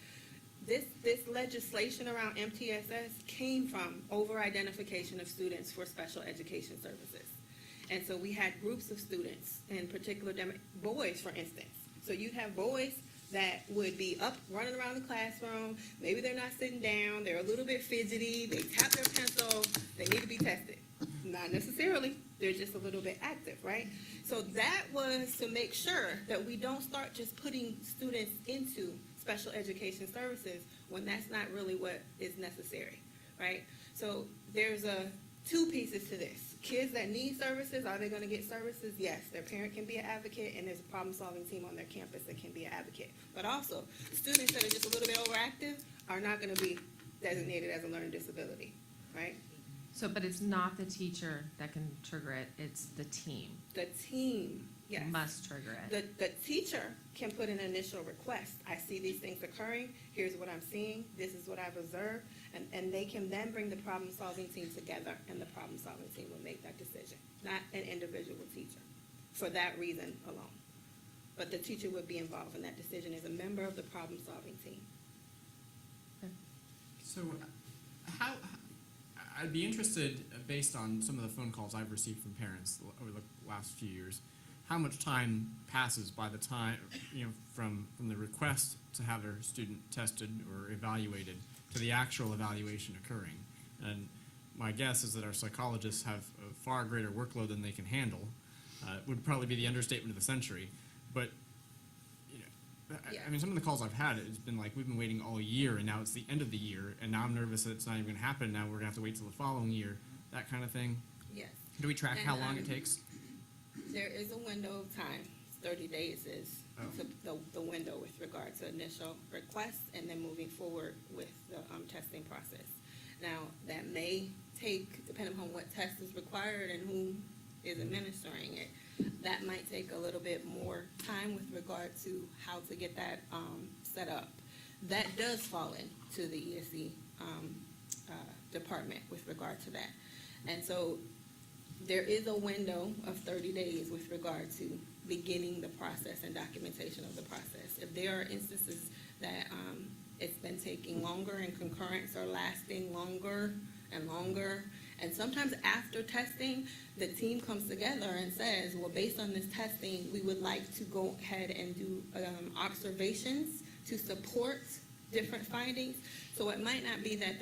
this legislation around MTSS came from over-identification of students for special education services. And so we had groups of students, in particular boys, for instance. So you'd have boys that would be up running around the classroom. Maybe they're not sitting down. They're a little bit fidgety. They tap their pencil. They need to be tested. Not necessarily. They're just a little bit active, right? So that was to make sure that we don't start just putting students into special education services when that's not really what is necessary, right? So there's two pieces to this. Kids that need services, are they going to get services? Yes, their parent can be an advocate, and there's a problem-solving team on their campus that can be an advocate. But also, students that are just a little bit overactive are not going to be designated as a learning disability, right? So, but it's not the teacher that can trigger it, it's the team. The team, yes. Must trigger it. The teacher can put an initial request. I see these things occurring. Here's what I'm seeing. This is what I've observed. And they can then bring the problem-solving team together, and the problem-solving team will make that decision, not an individual teacher, for that reason alone. But the teacher would be involved in that decision as a member of the problem-solving team. So, I'd be interested, based on some of the phone calls I've received from parents over the last few years, how much time passes by the time, from the request to have their student tested or evaluated to the actual evaluation occurring. And my guess is that our psychologists have a far greater workload than they can handle. Would probably be the understatement of the century. But I mean, some of the calls I've had, it's been like, we've been waiting all year, and now it's the end of the year, and now I'm nervous that it's not even going to happen. Now we're going to have to wait till the following year, that kind of thing. Yes. Do we track And, how long it takes? There is a window of time. 30 days is Oh. the window with regard to initial requests and then moving forward with the testing process. Now, that may take, depending on what test is required and who is administering it, that might take a little bit more time with regard to how to get that set up. That does fall into the ESE department with regard to that. And so there is a window of 30 days with regard to beginning the process and documentation of the process. If there are instances that it's been taking longer and concurrents are lasting longer and longer, and sometimes after testing, the team comes together and says, well, based on this testing, we would like to go ahead and do observations to support different findings. So it might not be that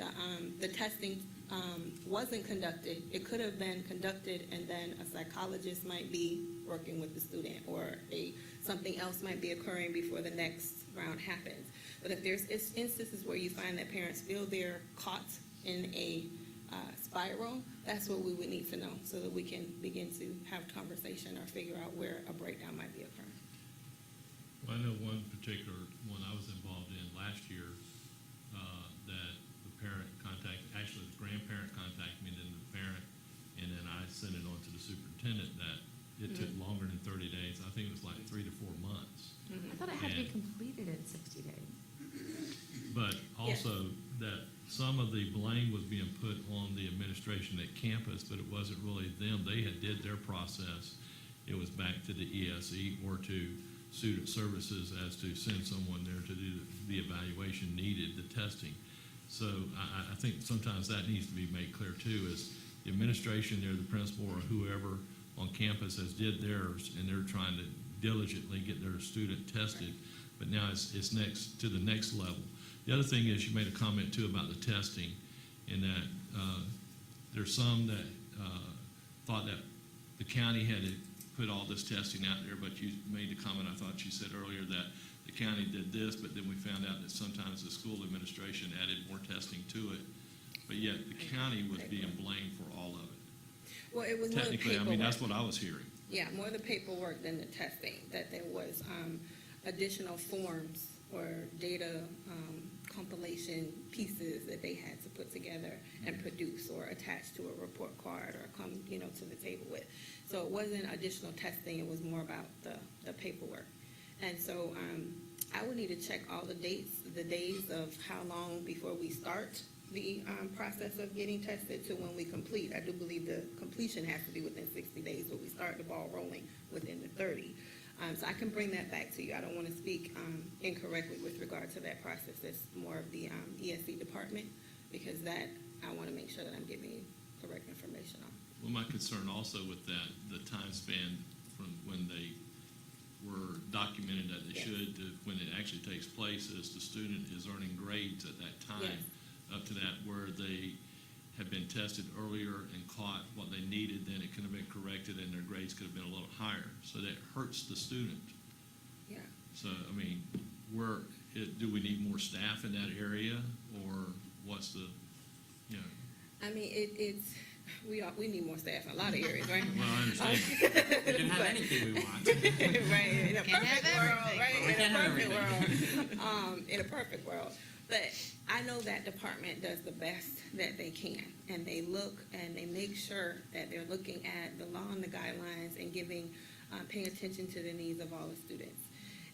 the testing wasn't conducted. It could have been conducted, and then a psychologist might be working with the student, or something else might be occurring before the next round happens. But if there's instances where you find that parents feel they're caught in a spiral, that's what we would need to know, so that we can begin to have conversation or figure out where a breakdown might be occurring. Well, I know one particular one I was involved in last year, that the parent actually the grandparent contacted me, then the parent, and then I sent it on to the superintendent that it took longer than 30 days. I think it was like 3 to 4 months. I thought it had to be And- completed in 60 days. But also that some of the blame was being put on the administration at campus, but it wasn't really them. They had did their process. It was back to the ESE or to student services as to send someone there to do the evaluation needed, the testing. So I think sometimes that needs to be made clear too, is the administration there, the principal or whoever on campus has did theirs, and they're trying to diligently get their student tested, but now it's next to the next level. The other thing is, you made a comment too about the testing, in that there's some that thought that the county had to put all this testing out there, but you made the comment, I thought you said earlier, that the county did this, but then we found out that sometimes the school administration added more testing to it. but yet the county was being blamed for all of it. Well, it was more the Technically, I mean, paperwork. that's what I was hearing. Yeah, more the paperwork than the testing, that there was additional forms or data compilation pieces that they had to put together and produce or attach to a report card or come, to the table with. So it wasn't additional testing, it was more about the paperwork. And so I would need to check all the dates, the days of how long before we start the process of getting tested to when we complete. I do believe the completion has to be within 60 days, but we start the ball rolling within the 30. So I can bring that back to you. I don't want to speak incorrectly with regard to that process. That's more of the ESC department, because that I want to make sure that I'm giving you correct information on. Well, my concern also with that, the time span from when they were documented that they Yes. should to when it actually takes place is the student is earning grades at that time. Yes. Up to that where they have been tested earlier and caught what they needed, then it could have been corrected and their grades could have been a little higher. So that hurts the student. Yeah. So, I mean, do we need more staff in that area, or what's the, I mean, we need more staff in a lot of areas, right? well, I understand. We can have anything we want. Right, in a Can't have perfect world, everything. right? We In can't a have perfect world. In a perfect world. But I know that department does the best that they can, and they look and they make sure that they're looking at the law and the guidelines and paying attention to the needs of all the students.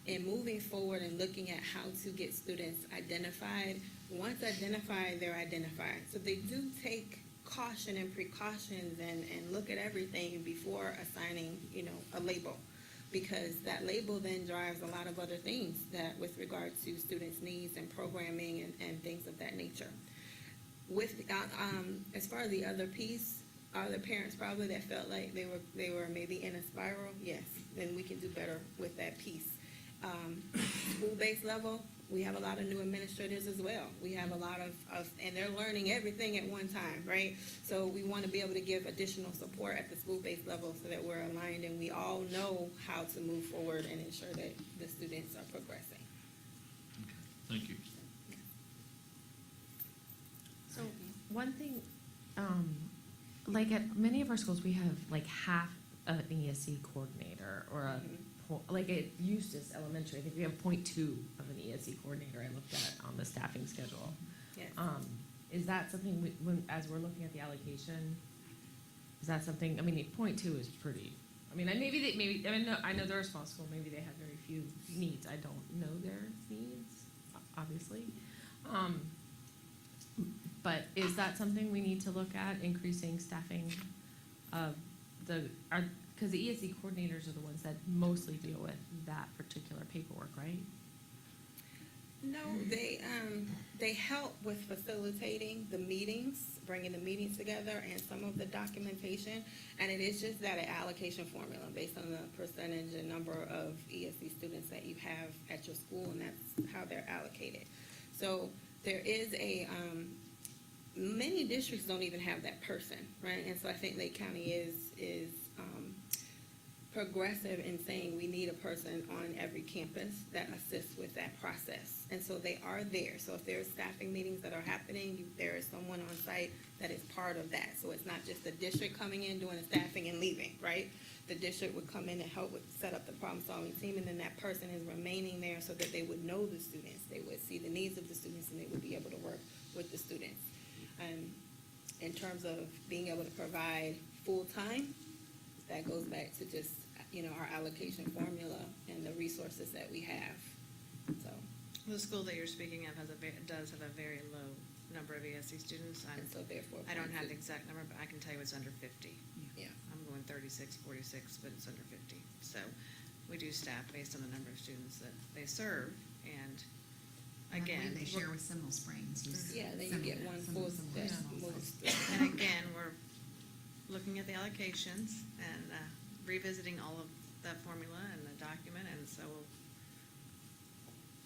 And moving forward and looking at how to get students identified, once identified, they're identified. So they do take caution and precautions and look at everything before assigning, a label. Because that label then drives a lot of other things that with regard to students' needs and programming and things of that nature. With, as far as the other piece, are the parents probably that felt like they were maybe in a spiral? Yes, then we can do better with that piece. School-based level, we have a lot of new administrators as well. We have a lot of, and they're learning everything at one time, right? So we want to be able to give additional support at the school-based level so that we're aligned and we all know how to move forward and ensure that the students are progressing. Okay, thank you. So one thing, like at many of our schools, we have like half an ESC coordinator or a, like at Eustis Elementary, I think we have 0.2 of an ESC coordinator I looked at on the staffing schedule. Yes. Is that something, as we're looking at the allocation, is that something, I mean, 0.2 is pretty, I mean, I know they're a small school, maybe they have very few needs, I don't know their needs, obviously. But is that something we need to look at, increasing staffing of because the ESC coordinators are the ones that mostly deal with that particular paperwork, right? No, they help with facilitating the meetings, bringing the meetings together and some of the documentation. And it is just that an allocation formula based on the percentage and number of ESC students that you have at your school, and that's how they're allocated. So there is many districts don't even have that person, right? And so I think Lake County is progressive in saying we need a person on every campus that assists with that process. And so they are there. So if there's staffing meetings that are happening, there is someone on site that is part of that. So it's not just the district coming in, doing the staffing and leaving, right? The district would come in and help with set up the problem-solving team, and then that person is remaining there so that they would know the students, they would see the needs of the students, and they would be able to work with the students. In terms of being able to provide full-time, that goes back to just, our allocation formula and the resources that we have, so. The school that you're speaking of does have a very low number of ESC students. And so therefore. I don't have the exact number, but I can tell you it's under 50. Yeah. I'm going 36, 46, but it's under 50. So we do staff based on the number of students that they serve, and I again. believe they share with Seminole Springs. who's Yeah, then you get Seminole- one Seminole- full Seminole step. Springs. Most- And again, we're looking at the allocations and revisiting all of that formula and the document, and so we'll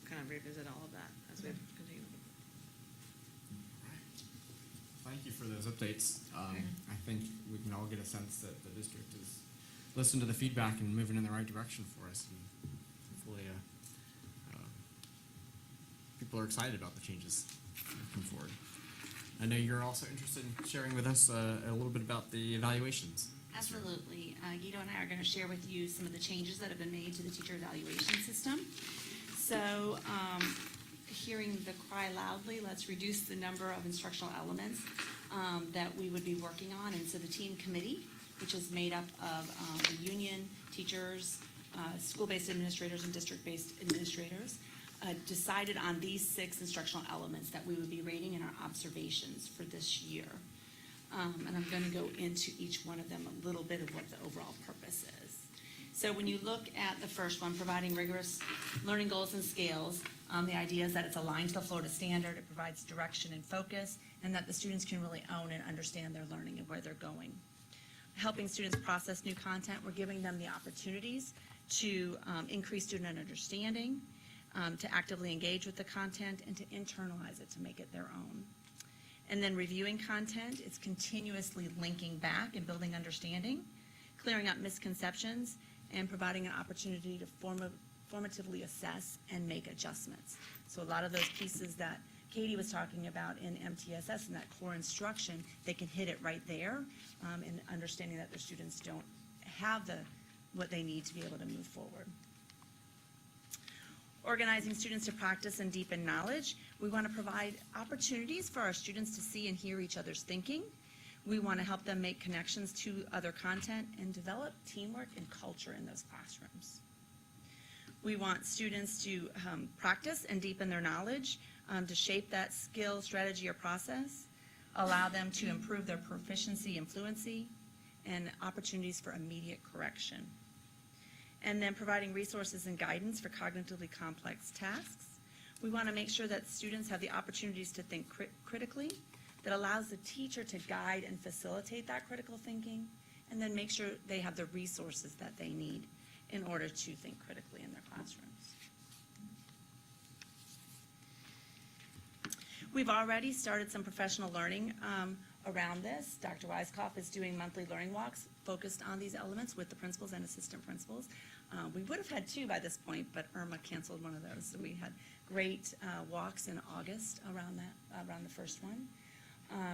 kind of revisit all of that as we continue. Thank you for those updates. I think we can all get a sense that the district is listening to the feedback and moving in the right direction for us. And hopefully, people are excited about the changes moving forward. I know you're also interested in sharing with us a little bit about the evaluations. Absolutely. Guido and I are going to share with you some of the changes that have been made to the teacher evaluation system. So, hearing the cry loudly, let's reduce the number of instructional elements that we would be working on. And so the team committee, which is made up of the union, teachers, school-based administrators, and district-based administrators, decided on these 6 instructional elements that we would be rating in our observations for this year. And I'm going to go into each one of them a little bit of what the overall purpose is. So when you look at the first one, providing rigorous learning goals and scales, the idea is that it's aligned to the Florida standard, it provides direction and focus, and that the students can really own and understand their learning and where they're going. Helping students process new content, we're giving them the opportunities to increase student understanding, to actively engage with the content, and to internalize it to make it their own. And then reviewing content, it's continuously linking back and building understanding, clearing up misconceptions, and providing an opportunity to formatively assess and make adjustments. So a lot of those pieces that Katie was talking about in MTSS and that core instruction, they can hit it right there, in understanding that their students don't have what they need to be able to move forward. Organizing students to practice and deepen knowledge. We want to provide opportunities for our students to see and hear each other's thinking. We want to help them make connections to other content and develop teamwork and culture in those classrooms. We want students to practice and deepen their knowledge, to shape that skill, strategy, or process, allow them to improve their proficiency and fluency, and opportunities for immediate correction. And then providing resources and guidance for cognitively complex tasks. We want to make sure that students have the opportunities to think critically, that allows the teacher to guide and facilitate that critical thinking, and then make sure they have the resources that they need in order to think critically in their classrooms. We've already started some professional learning around this. Dr. Weiskopf is doing monthly learning walks focused on these elements with the principals and assistant principals. We would have had 2 by this point, but Irma canceled one of those. So we had great walks in August around the first one.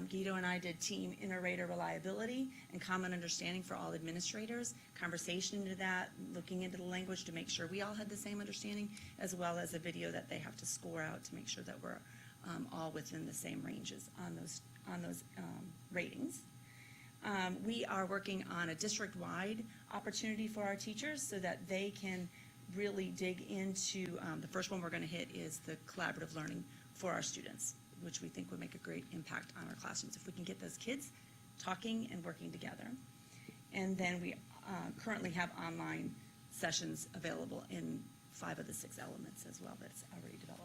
Guido and I did team inter-rater reliability and common understanding for all administrators, conversation into that, looking into the language to make sure we all had the same understanding, as well as a video that they have to score out to make sure that we're all within the same ranges on those ratings. We are working on a district-wide opportunity for our teachers so that they can really dig into, the first one we're going to hit is the collaborative learning for our students, which we think would make a great impact on our classrooms if we can get those kids talking and working together. And then we currently have online sessions available in 5 of the 6 elements as well that's already developed.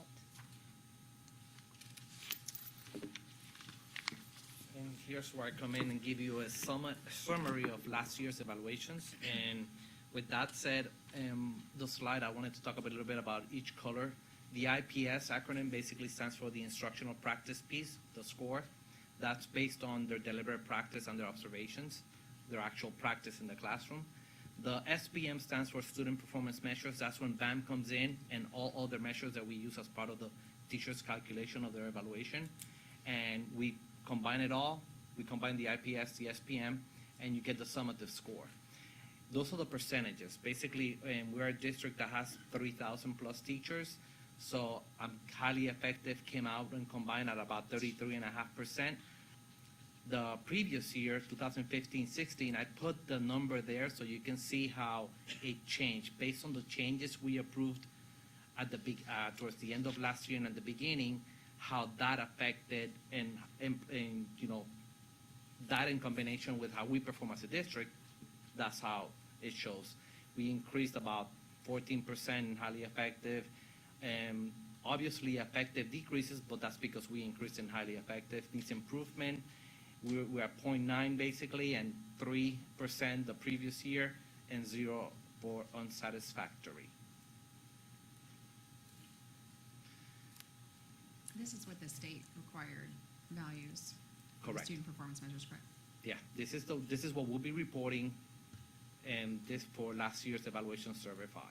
And here's where I come in and give you a summary of last year's evaluations. And with that said, the slide I wanted to talk a little bit about each color. The IPS acronym basically stands for the instructional practice piece, the score. That's based on their deliberate practice and their observations, their actual practice in the classroom. The SPM stands for student performance measures. That's when BAM comes in and all other measures that we use as part of the teacher's calculation of their evaluation. And we combine it all. We combine the IPS, the SPM, and you get the summative score. Those are the percentages. Basically, we're a district that has 3,000 plus teachers. So highly effective came out and combined at about 33.5%. The previous year, 2015-16, I put the number there so you can see how it changed. Based on the changes we approved at the towards the end of last year and at the beginning, how that affected and you know, that in combination with how we perform as a district, that's how it shows. We increased about 14% in highly effective. Obviously, effective decreases, but that's because we increased in highly effective. Needs improvement. We're at 0.9 basically, and 3% the previous year, and 0 for unsatisfactory. This is what the state required values. for Correct. Student performance measures, correct? Yeah, this is what we'll be reporting, and this for last year's evaluation survey 5.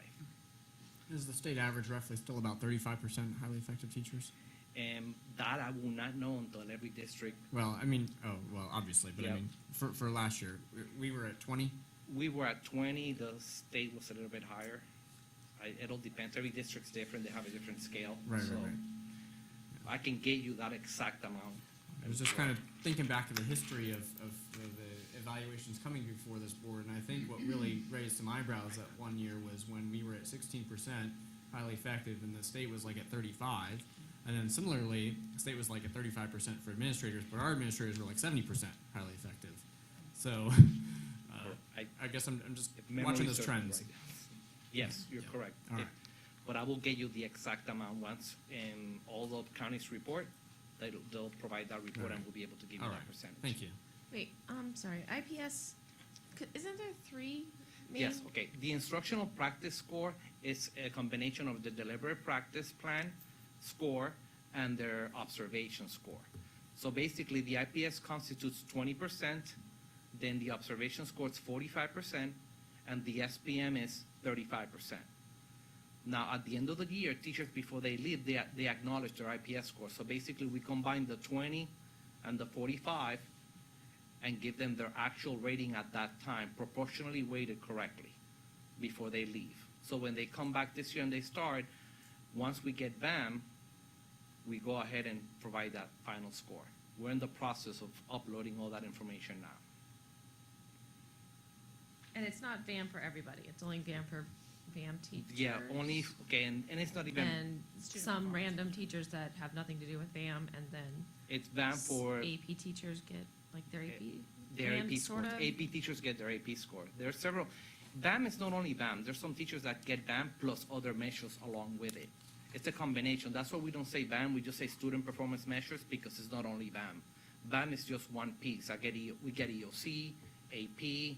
Is the state average roughly still about 35% highly effective teachers? That I will not know until every district. Well, I mean, oh, well, obviously, but I Yep. mean, for last year, we were at 20? We were at 20, the state was a little bit higher. It all depends, every district's different, they have a different scale. Right, so right, right. I can get you that exact amount. I was just kind of thinking back to the history of the evaluations coming before this board, and I think what really raised some eyebrows that one year was when we were at 16% highly effective, and the state was like at 35. And then similarly, the state was like at 35% for administrators, but our administrators were like 70% highly effective. So I guess I'm just If memory watching those serves me trends. right. Yes, you're correct. All right. But I will get you the exact amount once in all the counties report. They'll provide that report and Right. we'll be able to give you All that right, percentage. thank you. Wait, sorry, IPS, isn't there three main? Yes, okay. The instructional practice score is a combination of the deliberate practice plan score and their observation score. So basically, the IPS constitutes 20%, then the observation score is 45%, and the SPM is 35%. Now, at the end of the year, teachers, before they leave, they acknowledge their IPS score. So basically, we combine the 20 and the 45 and give them their actual rating at that time, proportionally weighted correctly, before they leave. So when they come back this year and they start, once we get BAM, we go ahead and provide that final score. We're in the process of uploading all that information now. And it's not VAM for everybody, it's only VAM for VAM teachers? Yeah, only, okay, and it's not even, And some random teachers that have nothing to do with VAM, and then it's BAM for AP teachers get like their AP? their VAM AP sort scores. of? AP teachers get their AP score. There are several, BAM is not only BAM, there's some teachers that get BAM plus other measures along with it. It's a combination. That's why we don't say BAM, we just say student performance measures, because it's not only BAM. BAM is just one piece. We get EOC, AP,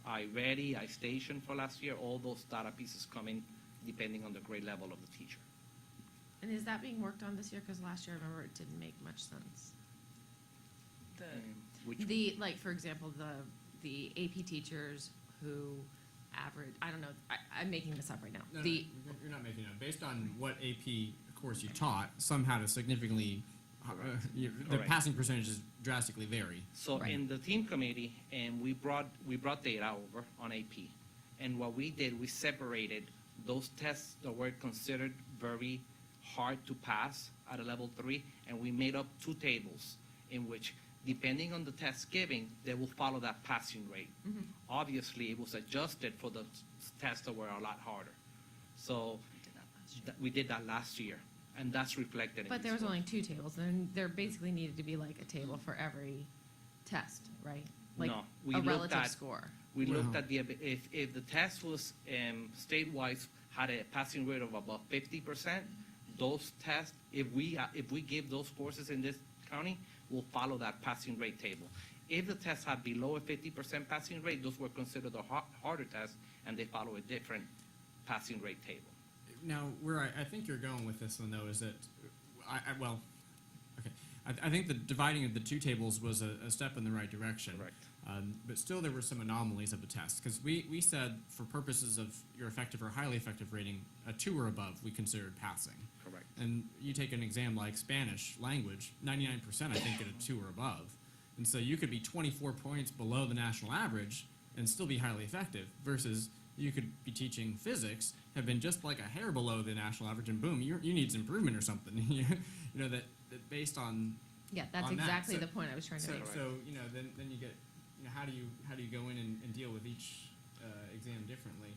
iReady, iStation for last year. All those data pieces come in depending on the grade level of the teacher. And is that being worked on this year? Because last year, I remember it didn't make much sense. Which The, like, for example, the AP teachers who average, I don't know, I'm making this up right now. No, no, The, you're not making it. Based on what AP course you taught, some had a significantly, the Correct. passing percentages drastically vary. So Right. in the team committee, and we brought data over on AP. And what we did, we separated those tests that were considered very hard to pass at a level 3, and we made up 2 tables in which, depending on the test giving, they will follow that passing rate. Obviously, it was adjusted for the tests that were a lot harder. So we did that last year, and that's reflected in but these there was scores. only 2 tables, and there basically needed to be like a table for every test, right? Like No, we a looked relative at- score. We looked Wow. at if the test was statewide had a passing rate of above 50%, those tests, if we give those courses in this county, we'll follow that passing rate table. If the tests had below a 50% passing rate, those were considered the harder tests, and they follow a different passing rate table. Now, where I think you're going with this one, though, is that, well, okay, I think the dividing of the 2 tables was a step in the right direction. Correct. But still, there were some anomalies of the test, because we said, for purposes of your effective or highly effective rating, a 2 or above we considered passing. Correct. And you take an exam like Spanish language, 99% I think get a 2 or above. And so you could be 24 points below the national average and still be highly effective, versus you could be teaching physics, have been just like a hair below the national average, and boom, you need some improvement or something. You know, that based on Yeah, that's on that. exactly So- the point I was trying to so, make. so you know, then you get, you know, how do you go in and deal with each exam differently?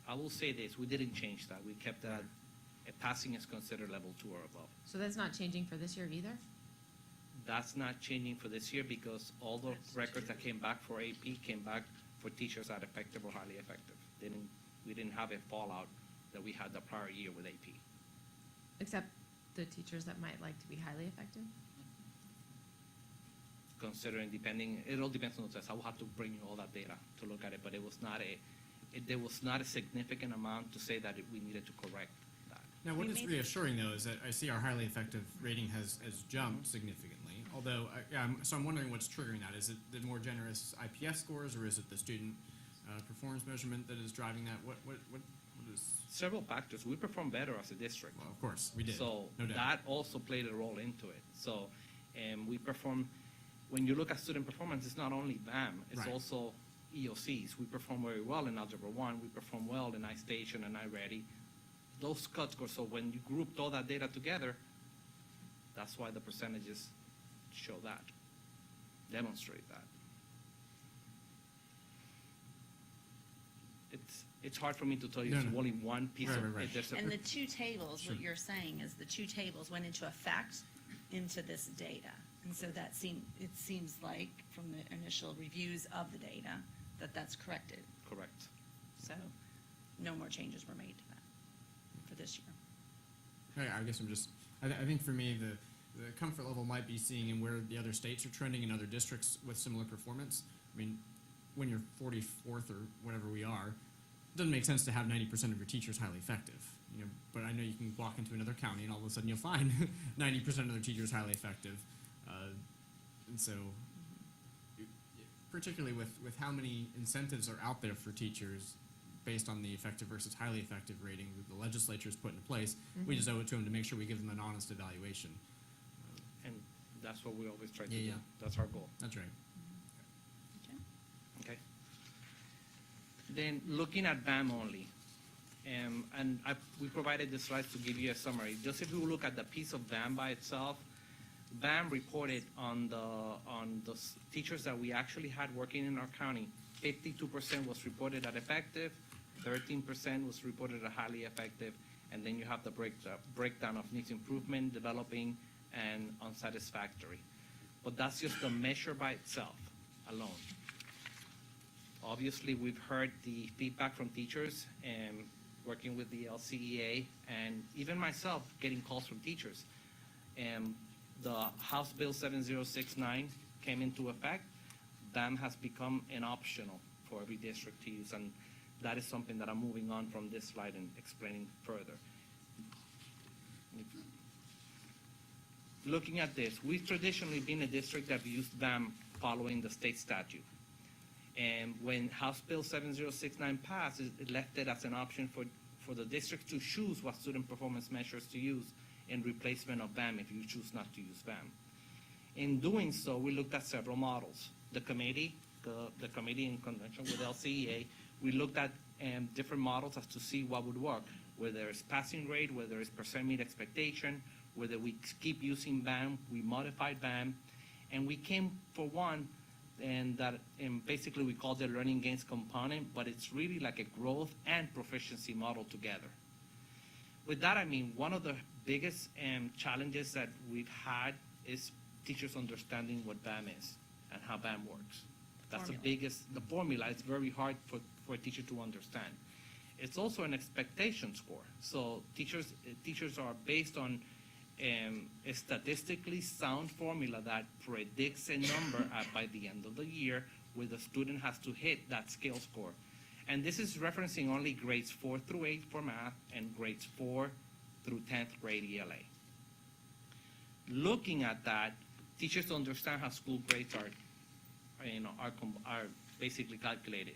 I will say this, we didn't change that. We kept that, a passing is considered level 2 or above. So that's not changing for this year either? That's not changing for this year because all the records that came back for AP came back for teachers that are effective or highly effective. We didn't have a fallout that we had the prior year with AP. Except the teachers that might like to be highly effective? Considering it all depends on the test. I will have to bring you all that data to look at it, but there was not a significant amount to say that we needed to correct that. Now, what is reassuring, though, is that I see our highly effective rating has jumped significantly. Although, so I'm wondering what's triggering that. Is it the more generous IPS scores, or is it the student performance measurement that is driving that? What is? several factors. We perform better as a district. Well, of course, we did. So No doubt. that also played a role into it. So, we perform, when you look at student performance, it's not only BAM, it's Right. also EOCs. We perform very well in Algebra 1, we perform well in iStation and iReady. Those cut scores, so when you grouped all that data together, that's why the percentages show that, demonstrate that. It's hard for me to tell you, No, it's no. only one piece Right, of right, right. it. There's a- And the two tables, Sure. what you're saying is the two tables went into effect into this data. And so it seems like from the initial reviews of the data, that that's corrected. Correct. So no more changes were made to that for this year. I guess I think for me, the comfort level might be seeing in where the other states are trending in other districts with similar performance. I mean, when you're 44th or whatever we are, it doesn't make sense to have 90% of your teachers highly effective. You know, but I know you can walk into another county and all of a sudden you'll find 90% of their teachers highly effective. And so, particularly with how many incentives are out there for teachers based on the effective versus highly effective rating that the legislature's put into place, we just owe it to them to make sure we give them an honest evaluation. And that's what we always try to Yeah, do. yeah. That's our goal. That's right. Okay. Okay. Then looking at BAM only, we provided the slides to give you a summary. Just if you look at the piece of BAM by itself, BAM reported on the teachers that we actually had working in our county, 52% was reported at effective, 13% was reported at highly effective, and then you have the breakdown of needs improvement, developing, and unsatisfactory. But that's just the measure by itself alone. Obviously, we've heard the feedback from teachers and working with the LCEA, and even myself getting calls from teachers. The House Bill 7069 came into effect. BAM has become an optional for every district to use, and that is something that I'm moving on from this slide and explaining further. Looking at this, we've traditionally been a district that used BAM following the state statute. And when House Bill 7069 passed, it left it as an option for the district to choose what student performance measures to use in replacement of BAM if you choose not to use BAM. In doing so, we looked at several models. The committee in conjunction with LCEA, we looked at different models as to see what would work, whether it's passing rate, whether it's percent meet expectation, whether we keep using BAM, we modified BAM, and we came for one, and basically we called it learning gains component, but it's really like a growth and proficiency model together. With that, I mean, one of the biggest challenges that we've had is teachers understanding what BAM is and how BAM works. That's the biggest, the formula is very hard for a teacher to understand. It's also an expectation score. So teachers are based on a statistically sound formula that predicts a number by the end of the year where the student has to hit that scale score. And this is referencing only grades 4 through 8 for math and grades 4 through 10th grade ELA. Looking at that, teachers understand how school grades are basically calculated.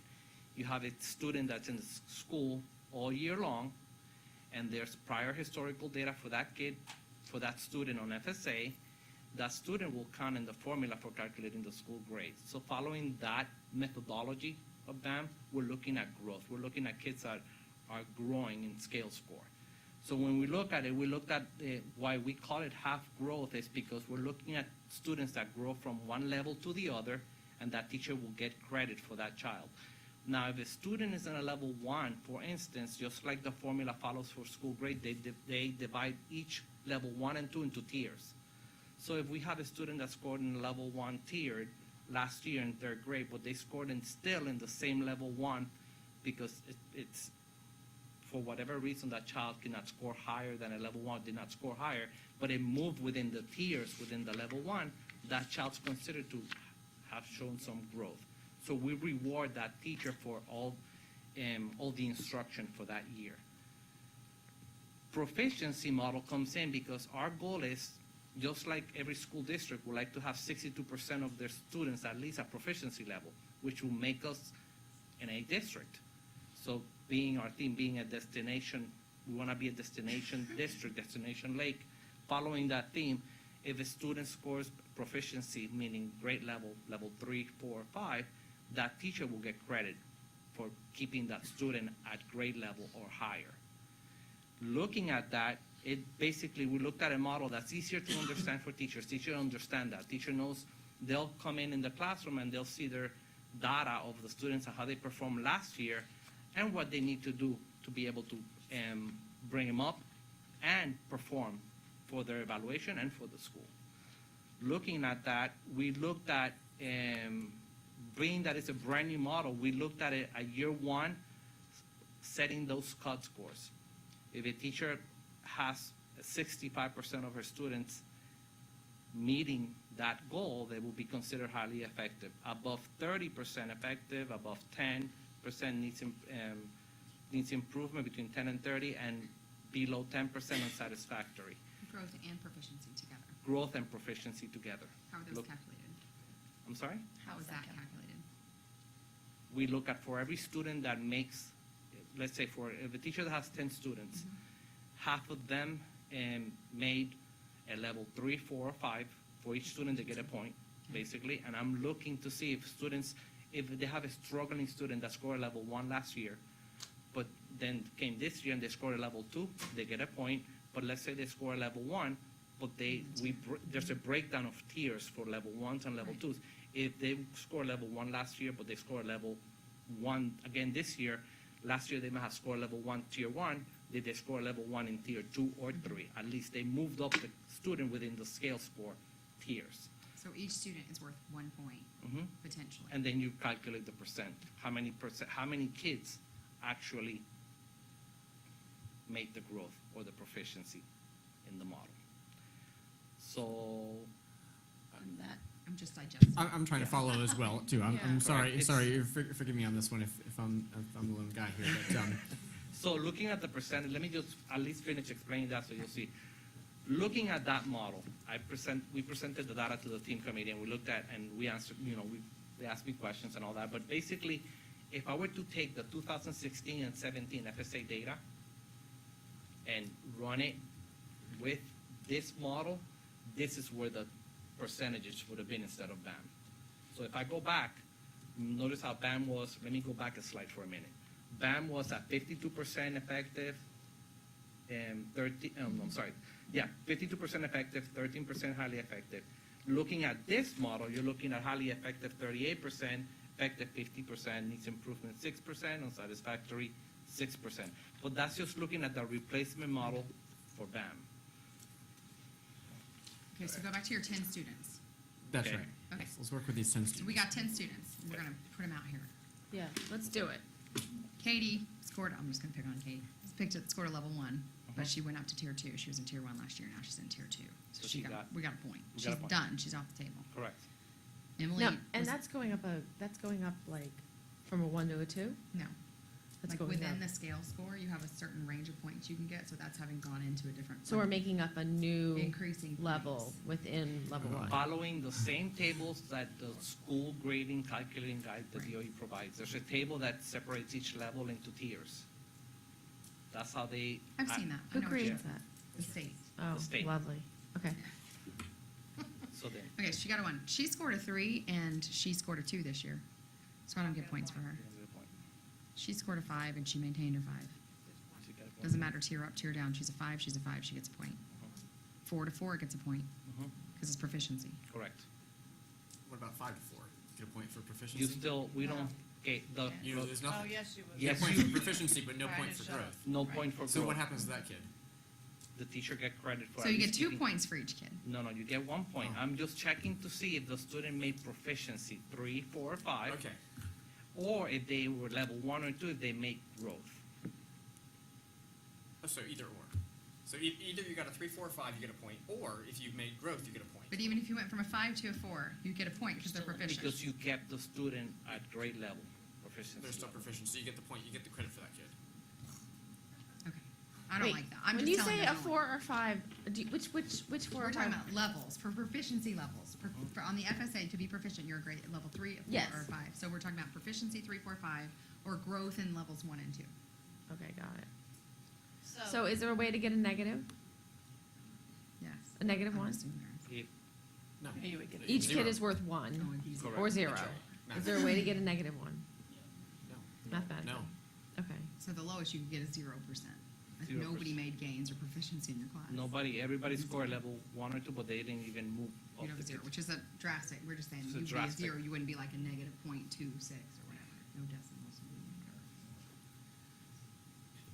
You have a student that's in school all year long, and there's prior historical data for that kid, for that student on FSA. That student will count in the formula for calculating the school grades. So following that methodology of BAM, we're looking at growth. We're looking at kids that are growing in scale score. So when we look at it, we looked at why we call it half growth is because we're looking at students that grow from one level to the other, and that teacher will get credit for that child. Now, if a student is in a level 1, for instance, just like the formula follows for school grade, they divide each level 1 and 2 into tiers. So if we have a student that scored in level 1 tiered last year in 3rd grade, but they scored still in the same level 1 because it's for whatever reason that child cannot score higher than a level 1, did not score higher, but it moved within the tiers within the level 1, that child's considered to have shown some growth. So we reward that teacher for all the instruction for that year. Proficiency model comes in because our goal is, just like every school district would like to have 62% of their students at least at proficiency level, which will make us an A district. So being our theme, being a destination, we want to be a destination district, destination lake. Following that theme, if a student scores proficiency, meaning grade level, level 3, 4, 5, that teacher will get credit for keeping that student at grade level or higher. Looking at that, it basically, we looked at a model that's easier to understand for teachers. Teacher understand that. Teacher knows they'll come in the classroom and they'll see their data of the students and how they performed last year and what they need to do to be able to bring them up and perform for their evaluation and for the school. Looking at that, we looked at, being that it's a brand new model, we looked at it at year one, setting those cut scores. If a teacher has 65% of her students meeting that goal, they will be considered highly effective. Above 30% effective, above 10% needs improvement between 10 and 30, and below 10% unsatisfactory. Growth and proficiency together. Growth and proficiency together. How are those Look- calculated? I'm sorry? How is that calculated? We look at for every student that makes, let's say if a teacher that has 10 students, half of them made a level 3, 4, or 5. For each student, they get a point, basically. And I'm looking to see if they have a struggling student that scored a level 1 last year, but then came this year and they scored a level 2, they get a point. But let's say they score a level 1, but there's a breakdown of tiers for level 1s and level 2s. If they score level 1 last year, but they score level 1 again this year, last year they might have scored level 1, tier 1, did they score level 1 in tier 2 or 3? At least they moved up the student within the scale score tiers. So each student is worth 1 point, Mhm. potentially. And then you calculate the percent. How many kids actually made the growth or the proficiency in the model. So, And that, I'm just digesting. I'm trying to follow as well too. I'm Yeah. sorry. It's- Sorry. Forgive me on this one if I'm the lone guy here. But so looking at the percentage, let me just at least finish explaining that so you'll see. Looking at that model, we presented the data to the team committee and we looked at and we answered, they asked me questions and all that. But basically, if I were to take the 2016 and 17 FSA data and run it with this model, this is where the percentages would have been instead of BAM. So if I go back, notice how BAM was, let me go back a slide for a minute. BAM was at 52% effective, and 52% effective, 13% highly effective. Looking at this model, you're looking at highly effective 38%, effective 50%, needs improvement 6%, unsatisfactory 6%. But that's just looking at the replacement model for BAM. Okay, so go back to your 10 students. that's Okay. right. Okay, Let's work with these 10 so students. we got 10 students. We're gonna put them out here. Yeah, let's do it. Katie scored, I'm just gonna pick on Katie, scored a level 1, but she went up to tier 2. She was in tier 1 last year, now she's in tier 2. So So she got- we got a point. we She's got a point. done, she's off the table. Correct. Emily No, and was- that's going up like from a 1 to a 2? No. That's Like going within up. the scale score, you have a certain range of points you can get, so that's having gone into a different. So we're making up a new Increasing level points. within level 1. Following the same tables that the school grading calculating guide the DOE provides. There's a table that separates each level into tiers. That's how they. I've seen that. I Who know what you- creates that? The state. Oh, state. lovely. Okay. So then. Okay, she got a 1. She scored a 3 and she scored a 2 this year. So I don't get points for her. She scored a 5 and she maintained her 5. Doesn't matter tier up, tier down. She's a 5, she gets a point. 4 to 4 gets a point Mhm. because it's proficiency. Correct. What about 5 to 4? Get a point for proficiency. You still, we don't, okay, There's nothing. Oh, yes, you would. Yes, Point you- for proficiency, but no Right, point it for shows. growth. no point for So what growth. happens to that kid? The teacher get credit for. So at you get least 2 keeping- points for each kid. No, you get 1 point. Oh. I'm just checking to see if the student made proficiency 3, 4, or 5. Okay. Or if they were level 1 or 2, if they make growth. Oh, so either or. So either you got a 3, 4, 5, you get a point, or if you made growth, you get a point. But even if you went from a 5 to a 4, you get a point because they're proficient. Because you kept the student at grade level, proficiency. They're still level. proficient, so you get the point. You get the credit for that kid. Okay. I don't Wait, like that. I'm when just you telling say you. a 4 or 5, which 4 We're or 5? talking about levels, for proficiency levels. For on the FSA, to be proficient, you're a grade at level 3, 4, Yes. or 5. So we're talking about proficiency 3, 4, 5, or growth in levels 1 and 2. Okay, got it. So is there a way to get a negative? Yes. A negative I'm 1? assuming there is. If No. Each Zero. kid is worth Oh, 1 it'd be zero. or 0. Correct. Is there a way to get a negative 1? No. Mathematically? No. Okay. So the lowest you could get is 0%. If 0%. nobody made gains or proficiency in your class. everybody scored level 1 or 2, but they didn't even move up You'd have a the 0, kids. which is a drastic, we're just saying, It's a you'd be a drastic. 0, you wouldn't be like a negative .26 or whatever. No decimals.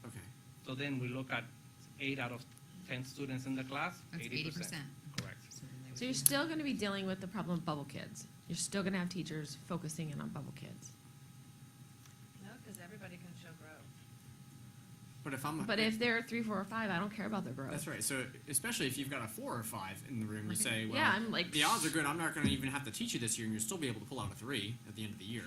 Okay. So then we look at 8 out of 10 students in the class, That's 80%. 80%. Correct. So then they would So you're be- still going to be dealing with the problem of bubble kids. You're still going to have teachers focusing in on bubble kids. No, because everybody can show growth. But if I'm But if they're 3, 4, or 5, I don't care about their growth. that's right. So especially if you've got a 4 or 5 in the room, you Okay. say, well, Yeah, I'm like, the odds are good. I'm not going to even have to teach you this year, and you'll still be able to pull out a 3 at the end of the year.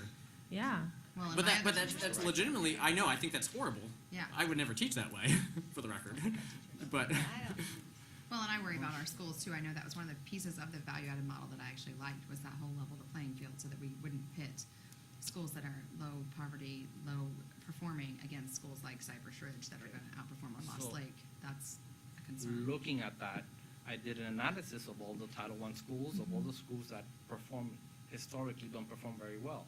Yeah. Well, in But my that, but other that's, teachers- that's legitimately. I know. I think that's horrible. Yeah. I would never teach that way, for the record. But Well, and I worry about our schools too. I know that was one of the pieces of the value-added model that I actually liked, was that whole level the playing field, so that we wouldn't pit schools that are low poverty, low performing against schools like Cypress Ridge that are going to outperform our Lost So- Lake. That's a concern. Looking at that, I did an analysis of all the Title I schools, of all the schools that historically don't perform very well.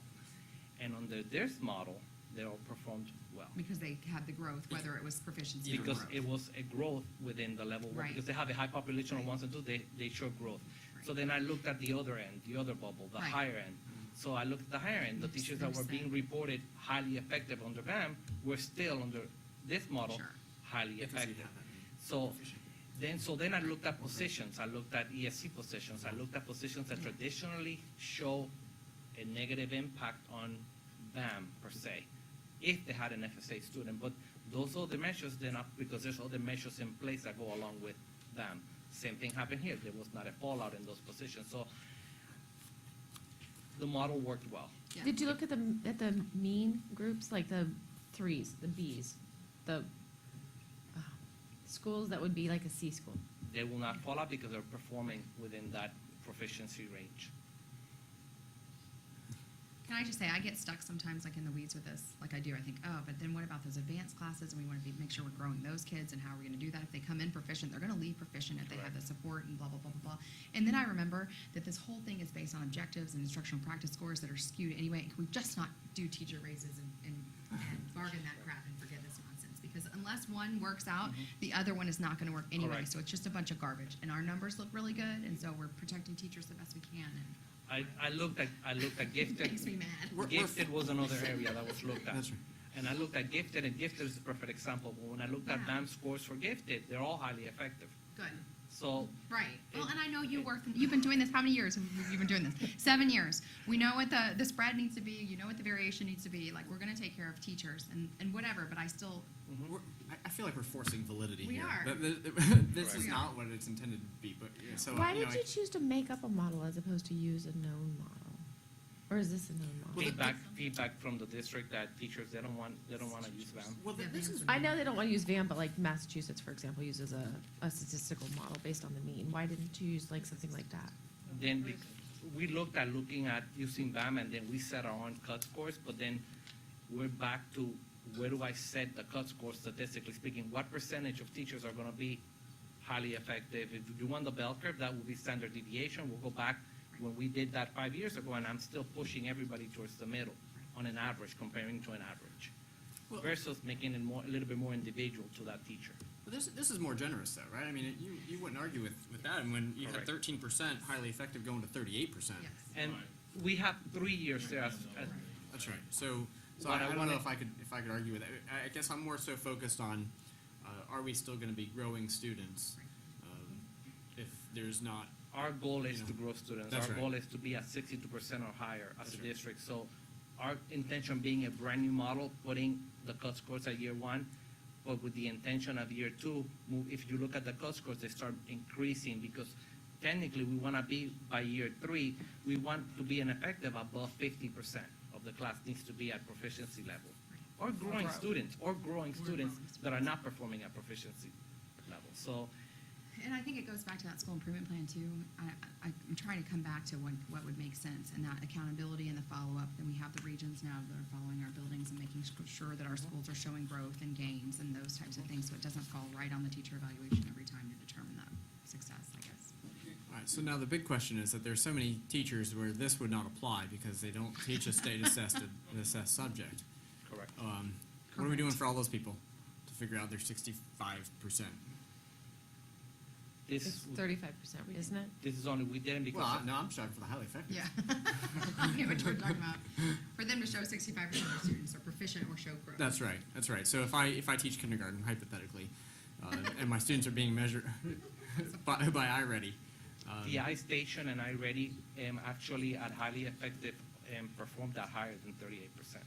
And under this model, they all performed well. Because they had the growth, whether it was proficiency or Because growth. it was a growth within the level one, Right. because they have a high population of Right. 1s and 2, they show growth. So Right. then I looked at the other end, the other bubble, the Right. higher end. So I looked at the higher end, the teachers that were being reported highly effective under BAM were still under this model, Sure. highly If you effective. have that. So then I looked at positions, I looked at ESC positions, I looked at positions that traditionally show a negative impact on BAM per se, if they had an FSA student. But those other measures, they're not, because there's other measures in place that go along with BAM. Same thing happened here, there was not a fallout in those positions. So the model worked well. Yeah. Did you look at the mean groups, like the 3s, the Bs, the schools that would be like a C school? They will not fall out because they're performing within that proficiency range. Can I just say, I get stuck sometimes like in the weeds with this, like I do. I think, oh, but then what about those advanced classes? And we want to make sure we're growing those kids, and how are we going to do that? If they come in proficient, they're going to leave proficient if they have the support and blah, blah, blah, blah, blah. And then I remember that this whole thing is based on objectives and instructional practice scores that are skewed anyway. And can we just not do teacher raises and bargain that crap and forget this nonsense? Because unless one works out, the other one is not going to work anyway. Correct. So it's just a bunch of garbage. And our numbers look really good, and so we're protecting teachers the best we can. And I looked at it gifted. makes me mad. Gifted was another area that was looked at. That's right. And I looked at gifted, and gifted is a perfect example. But when I looked at Yeah. BAM scores for gifted, they're all highly effective. Good. So Right. Well, and I know you work, you've been doing this, how many years have you been doing this? 7 years. We know what the spread needs to be, you know what the variation needs to be, like, we're gonna take care of teachers and whatever, but I still, I feel like we're forcing validity We here. are. This is We not are. what it's intended to be. But so Why you know, did you choose to make up a model as opposed to use a known model? Or is this a known model? feedback from the district that teachers they don't want to use BAM. Well, Yeah, this is I know they don't want to use VAM, but like Massachusetts, for example, uses a statistical model based on the mean. Why didn't you use like something like that? Then we looked at using BAM, and then we set our own cut scores. But then we're back to where do I set the cut scores statistically speaking? What percentage of teachers are going to be highly effective? If you want the bell curve, that will be standard deviation. We'll go back when we did that 5 years ago, and I'm still pushing everybody towards the middle on an average, comparing to an average, Well- versus making it a little bit more individual to that teacher. But this is more generous, though, right? I mean, you wouldn't argue with that. And when you had Correct. 13% highly effective going to 38%. yes. And we have 3 years there. That's right. So But I I don't wanna- know if I could argue with that. I guess I'm more so focused on, are we still going to be growing students if there's not? Our goal is to grow students. That's Our right. goal is to be at 62% or higher as That's a right. district. So our intention being a brand new model, putting the cut scores at year 1, but with the intention of year 2, if you look at the cut scores, they start increasing because technically we want to be by year 3, we want to be an effective above 50% of the class needs to be at proficiency level. or growing students growing. that are not performing at proficiency level. So And I think it goes back to that school improvement plan too. I'm trying to come back to what would make sense, and that accountability and the follow-up. Then we have the regions now that are following our buildings and making sure that our schools are showing growth and gains and those types of things, so it doesn't fall right on the teacher evaluation every time to determine that success, I guess. All right, so now the big question is that there's so many teachers where this would not apply because they don't teach a state-assessed subject. correct. What are we doing for all those people to figure out their 65%? This It's 35%, isn't it? this is only we didn't because Well, no, I'm striving for the highly effective. Yeah. I get what you're talking about. For them to show 65% of their students are proficient or show growth. That's right. That's right. So if I teach kindergarten hypothetically, and my students are being measured by iReady, the iStation and iReady actually at highly effective performed at higher than 38%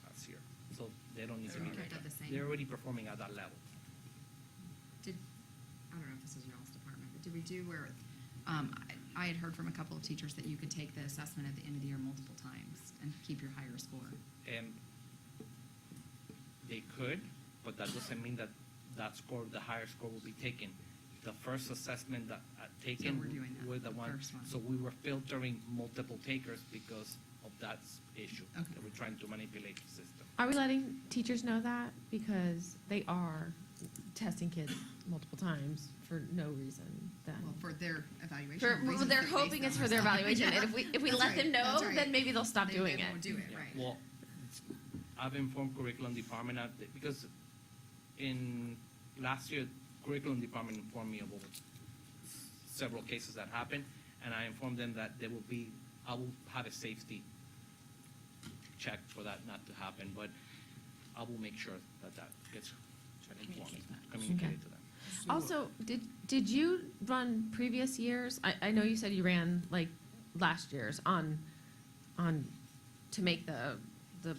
last year. So they don't need to be Kept rated. at the same. They're already performing at that level. I don't know if this is y'all's department, but did we do where, I had heard from a couple of teachers that you could take the assessment at the end of the year multiple times and keep your higher score. They could, but that doesn't mean that the higher score will be taken. The first assessment that taken So we're doing that, was the the one, first one. so we were filtering multiple takers because of that issue. Okay. That we're trying to manipulate the system. Are we letting teachers know that? Because they are testing kids multiple times for no reason then. Well, for their evaluation. For, well, reasons they're based hoping on it's our for their stuff. evaluation, Yeah. and if we That's let them right, know, that's right. then maybe they'll stop They doing it. won't do it, Yeah. right. Well, I've informed curriculum department because in last year, curriculum department informed me of several cases that happened, and I informed them that I will have a safety check for that not to happen, but I will make sure that gets communicated to them. Also, did you run previous years? I know you said you ran like last year's on to make the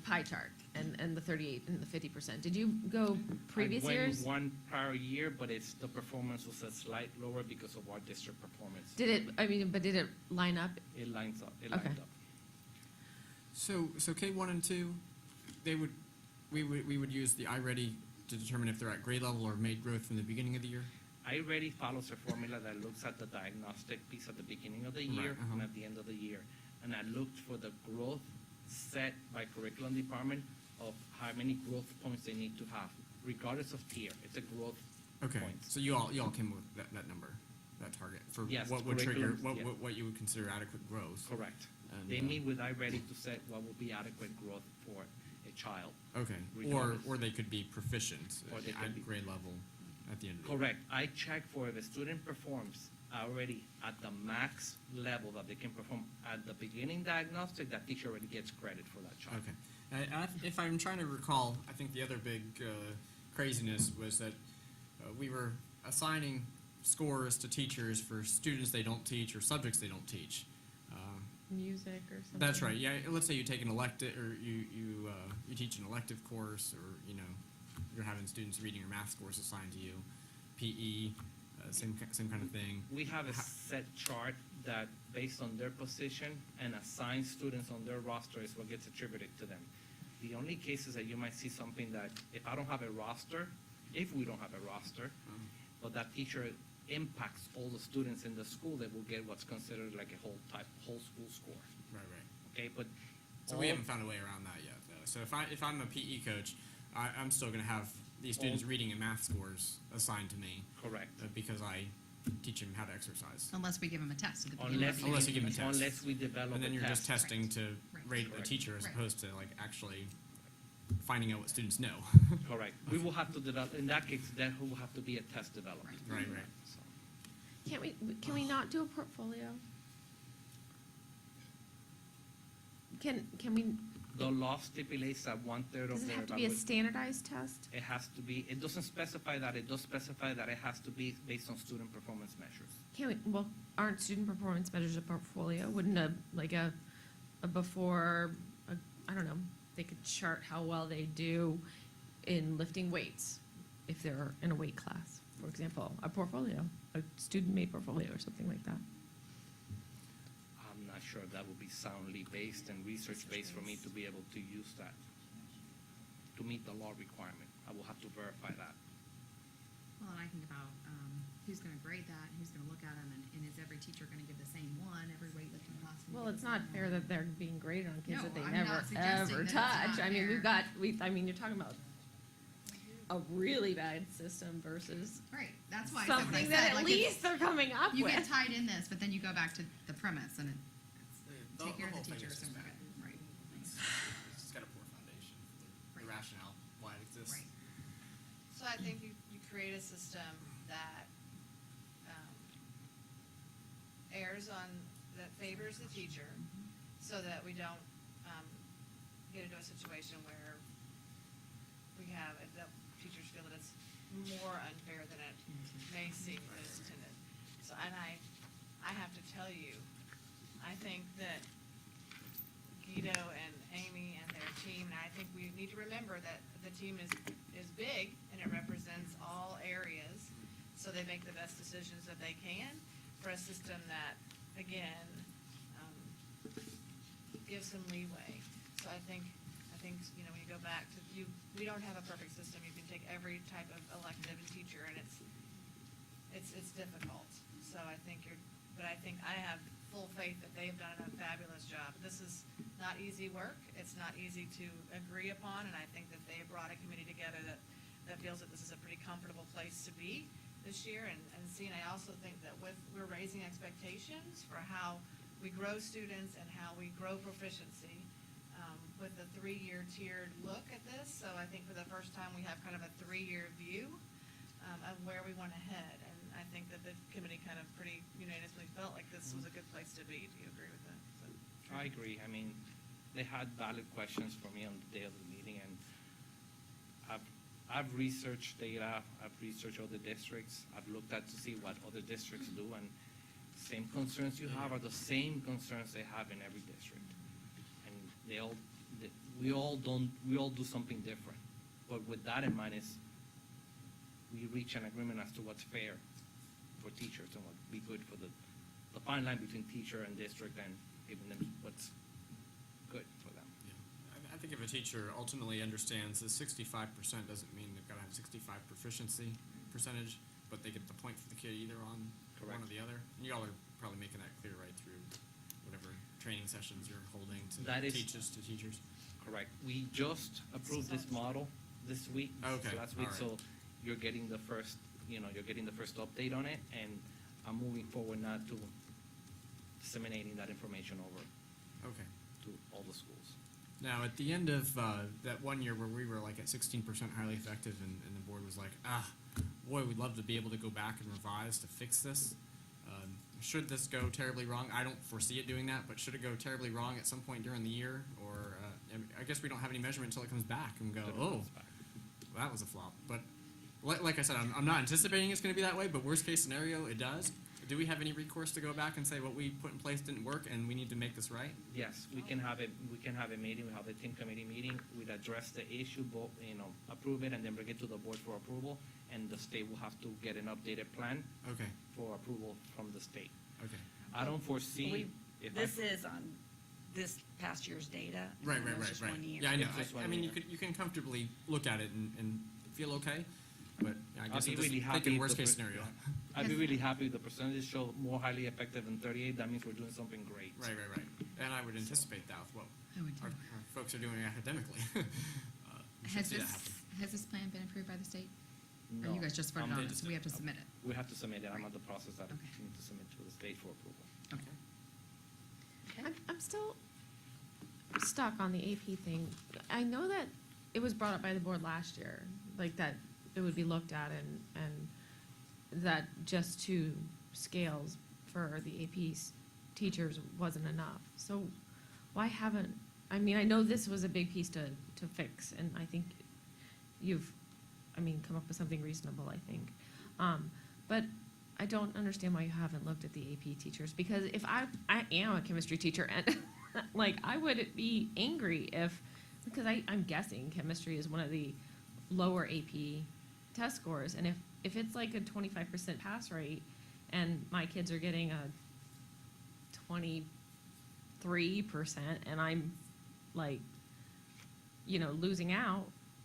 pie chart and the 38 and the 50%. Did you go previous I years? went one prior year, but the performance was a slight lower because of our district performance. But did it line up? It lines up. It Okay. lined up. So K1 and 2, we would use the iReady to determine if they're at grade level or made growth from the beginning of the year. iReady follows a formula that looks at the diagnostic piece at the beginning of the year Right, and at the end of the year. And I looked for the growth set by curriculum department of how many growth points they need to have, regardless of tier. It's a growth Okay. points. So you all came up with that number, that target for Yes, what would trigger curriculum, yeah. what you would consider adequate growth. Correct. And, They meet with iReady to set what will be adequate growth for a child. Okay. regardless. Or they could be proficient Or they could at be- grade level at the end of the year. Correct. I check for if a student performs already at the max level that they can perform at the beginning diagnostic, that teacher already gets credit for that child. Okay. If I'm trying to recall, I think the other big craziness was that we were assigning scores to teachers for students they don't teach or subjects they don't teach. Music or something? That's right. Yeah. Let's say you take an elective, or you teach an elective course, or you're having students reading or math scores assigned to you. PE, same kind of thing. We have a set chart that, based on their position and assigned students on their roster, is what gets attributed to them. The only cases that you might see something that, if I don't have a roster, if we don't have a roster, but that teacher impacts all the students in the school, they will get what's considered like a whole school score. Right. Okay, but So we haven't found a way around that yet, though. So if I'm a PE coach, I'm still going to have these students reading and math scores assigned to me correct. because I teach them how to exercise. Unless we give them a test at the beginning. Unless you give them a test. Unless we develop And then a you're just test. testing to Right. rate a Correct. teacher as Right. opposed to like actually finding out what students know. Correct. We will have to develop, in that case, that will have to be a test developed. Right. So, Can we not do a portfolio? Can we, the law stipulates that 1/3 does of it their have to be a evaluation. standardized test? It has to be, it doesn't specify that, it does specify that it has to be based on student performance measures. Aren't student performance measures a portfolio? Wouldn't a before, I don't know, they could chart how well they do in lifting weights if they're in a weight class, for example, a portfolio, a student-made portfolio or something like that. I'm not sure that would be soundly based and research-based for me to be able to use that. to meet the law requirement. I will have to verify that. Well, and I think about, who's gonna grade that, and who's gonna look at them, and is every teacher gonna give the same one, every weightlifting class? gonna Well, give it's the not same fair one? that they're being graded on kids No, that they I'm never, not suggesting ever that it's touch. not I mean, fair. you're talking about a really bad system versus Right, that's why I said what I something said, that at like, least it's, they're coming up you with. get tied in this, but then you go back to the premise, and The take care of whole the thing teachers is and just we're bad. good, right, It's just got a poor foundation for the Right. rationale why it exists. right. So I think you create a system that that favors the teacher, so that we don't get into a situation where the teachers feel that it's more unfair than it may seem that it's intended. So, and I have to tell you, I think that Guido and Amy and their team, and I think we need to remember that the team is big and it represents all areas, so they make the best decisions that they can for a system that, again, gives some leeway. So I think, you know, when you go back to, we don't have a perfect system. You can take every type of elective and teacher, and it's difficult. So I think but I think I have full faith that they've done a fabulous job. This is not easy work. It's not easy to agree upon, and I think that they brought a committee together that feels that this is a pretty comfortable place to be this year. And I also think that we're raising expectations for how we grow students and how we grow proficiency with a 3-year tiered look at this. So I think for the first time, we have kind of a 3-year view of where we want to head. And I think that the committee kind of pretty unanimously felt like this was a good place to be. Do you agree with that? So, I agree. I mean, they had valid questions for me on the day of the meeting, and I've researched data, I've researched other districts, I've looked at to see what other districts do, and same concerns you have are the same concerns they have in every district. And we all do something different. But with that in mind is, we reach an agreement as to what's fair for teachers and what would be good for the fine line between teacher and district, and giving them what's good for them. Yeah. I think if a teacher ultimately understands that 65% doesn't mean they've got to have 65 proficiency percentage, but they get the point for the kid either on one Correct. or the other. And you all are probably making that clear right through whatever training sessions you're holding to That is- teach this to teachers. Correct. We just approved this model this week. Okay, Last week, all right. so you're getting the first update on it, and I'm moving forward now to disseminating that information over Okay. to all the schools. Now, at the end of that 1 year where we were like at 16% highly effective, and the board was like, boy, we'd love to be able to go back and revise to fix this. Should this go terribly wrong? I don't foresee it doing that, but should it go terribly wrong at some point during the year? Or I guess we don't have any measurement until it comes back and go, oh, that was a flop. But like I said, I'm not anticipating it's going to be that way, but worst case scenario, it does. Do we have any recourse to go back and say what we put in place didn't work and we need to make this right? Yes, we can have a meeting, we have a team committee meeting, we'd address the issue, approve it, and then bring it to the board for approval, and the state will have to get an updated plan Okay. for approval from the state. Okay. I don't foresee, This is on this past year's data. Right. It's just 1 year. Yeah, I know. It's just I 1 mean, year. you can comfortably look at it and feel okay, but I guess be I'm just really happy thinking if worst the case per- scenario. I'd be really happy if the percentages show more highly effective than 38, that means we're doing something great. Right. And I would anticipate that with what I would too. our folks are doing academically. We should Has see that this, happen. has this plan been approved by the state? Or No. you guys just voted They on it, just so we did. have to submit it? We have to submit it, I'm at the process that Okay. we need to submit to the state for approval. Okay. I'm still stuck on the AP thing. I know that it was brought up by the board last year, like that it would be looked at and that just 2 scales for the AP's teachers wasn't enough. So why haven't, I mean, I know this was a big piece to fix, and I think you've, come up with something reasonable, I think. But I don't understand why you haven't looked at the AP teachers, because if I am a chemistry teacher, and like, I would be angry because I'm guessing chemistry is one of the lower AP test scores, and if it's like a 25% pass rate, and my kids are getting a 23%, and I'm like, losing out,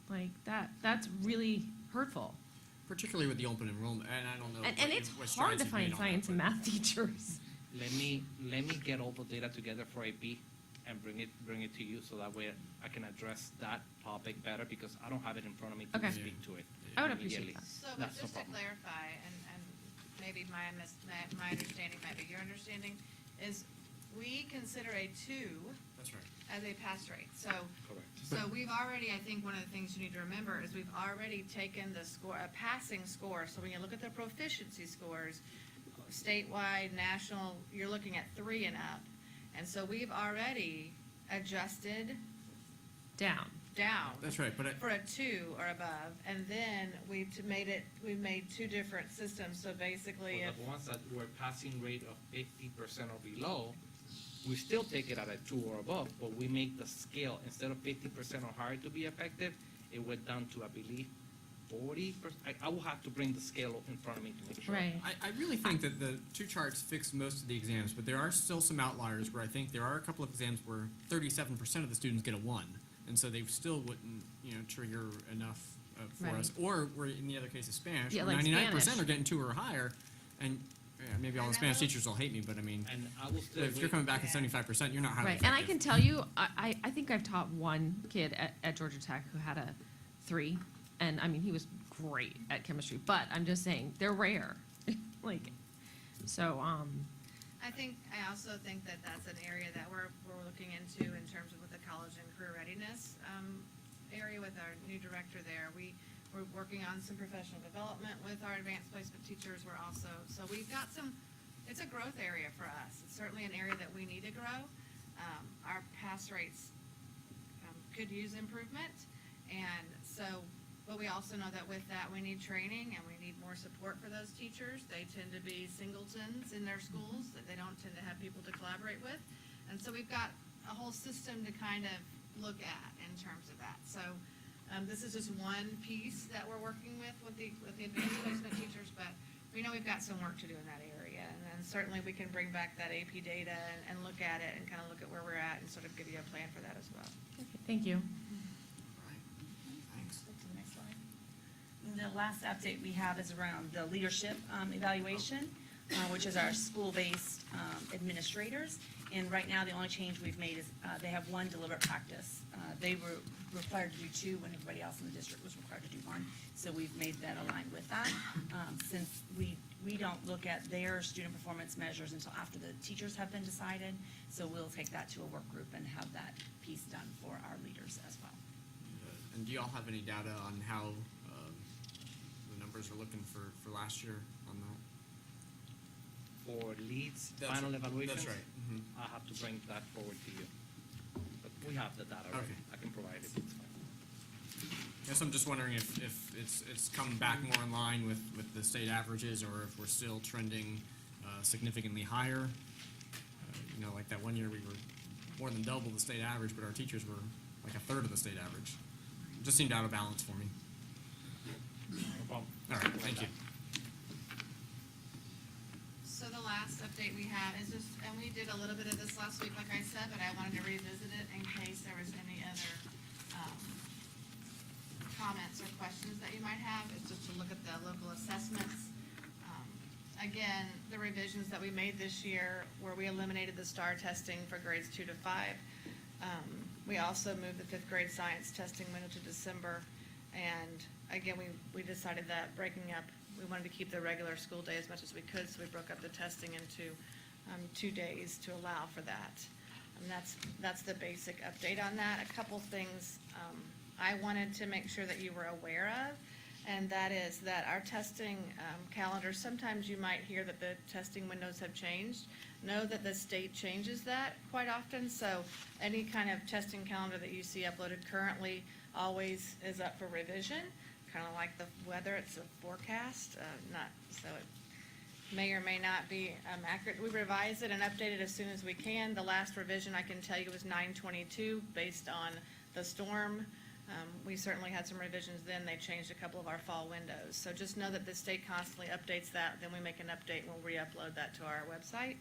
Like, that's really hurtful. Particularly with the open enrollment, and I don't know. And what it's what hard strides to you've made find on that, science and but- math teachers. Let me get all the data together for AP and bring it to you, so that way I can address that topic better, because I don't have it in front of me to Okay. speak to it. I would immediately. appreciate that. So, but That's no just to problem. clarify, and maybe my understanding might be your understanding, is we consider a 2 That's right. as a pass rate. So, Correct. so we've already, I think one of the things you need to remember is we've already taken the score, a passing score. So when you look at the proficiency scores, statewide, national, you're looking at 3 and up. And so we've already adjusted Down. down. That's right, but For a 2 or above, and then we've we've made 2 different systems, so basically For if, the ones that were passing rate of 50% or below, we still take it at a 2 or above, but we make the scale, instead of 50% or higher to be effective, it went down to, I believe, 40%. I will have to bring the scale in front of me to make sure. Right. I really think that the 2 charts fix most of the exams, but there are still some outliers where I think there are a couple of exams where 37% of the students get a 1, and so they still wouldn't, trigger enough for us. Or where in the other case of Spanish, Yeah, where like 99% Spanish. are getting 2 or higher, and maybe all the And Spanish that was- teachers will hate me, but I mean, And I will still if you're wait. coming back at Yeah. 75%, you're not highly Right, and I effective. can tell you, I think I've taught one kid at Georgia Tech who had a 3, and I mean, he was great at chemistry, but I'm just saying, they're rare. Like, so, I also think that that's an area that we're looking into in terms of with the college and career readiness, area with our new director there. We're working on some professional development with our advanced placement teachers. So we've got it's a growth area for us. It's certainly an area that we need to grow. Our pass rates could use improvement. And so, but we also know that with that, we need training and we need more support for those teachers. They tend to be singletons in their schools, that they don't tend to have people to collaborate with. And so we've got a whole system to kind of look at in terms of that. So, this is just one piece that we're working with the advanced placement teachers, but we know we've got some work to do in that area. And then certainly we can bring back that AP data and look at it and kind of look at where we're at and sort of give you a plan for that as well. thank you. Right. Thanks. To the next slide. The last update we have is around the leadership evaluation, which is our school-based administrators. And right now, the only change we've made is they have 1 deliberate practice. They were required to do 2 when everybody else in the district was required to do 1. So we've made that aligned with that. Since we don't look at their student performance measures until after the teachers have been decided, so we'll take that to a work group and have that piece done for our leaders as well. And do y'all have any data on how the numbers are looking for last year on that? For leads, That's- final evaluations. That's right. Mhm. I have to bring that forward to you. But we have the data already. Okay. I can provide it, it's fine. Guess I'm just wondering if it's come back more in line with the state averages, or if we're still trending significantly higher. Like that one year we were more than double the state average, but our teachers were like a third of the state average. It just seemed out of balance for me. No problem. All right, thank you. So the last update we have is just, and we did a little bit of this last week, like I said, but I wanted to revisit it in case there was any other comments or questions that you might have. It's just to look at the local assessments. Again, the revisions that we made this year, where we eliminated the STAR testing for grades 2 to 5. We also moved the 5th grade science testing window to December. And again, we decided that breaking up, we wanted to keep the regular school day as much as we could, so we broke up the testing into 2 days to allow for that. And that's the basic update on that. A couple things I wanted to make sure that you were aware of, and that is that our testing calendar, sometimes you might hear that the testing windows have changed. Know that the state changes that quite often, so any kind of testing calendar that you see uploaded currently always is up for revision, kind of like the weather, it's a forecast, so it may or may not be accurate. We revise it and update it as soon as we can. The last revision I can tell you was 9/22 based on the storm. We certainly had some revisions then. They changed a couple of our fall windows. So just know that the state constantly updates that. Then we make an update and we'll re-upload that to our website.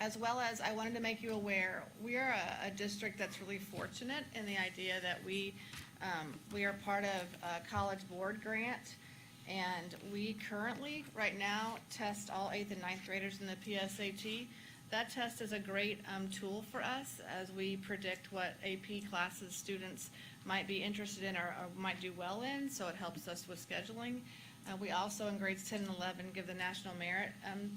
As well as, I wanted to make you aware, we are a district that's really fortunate in the idea that we are part of a College Board grant, and we currently, right now, test all 8th and 9th graders in the PSAT. That test is a great tool for us as we predict what AP classes students might be interested in or might do well in, so it helps us with scheduling. We also, in grades 10 and 11, give the National Merit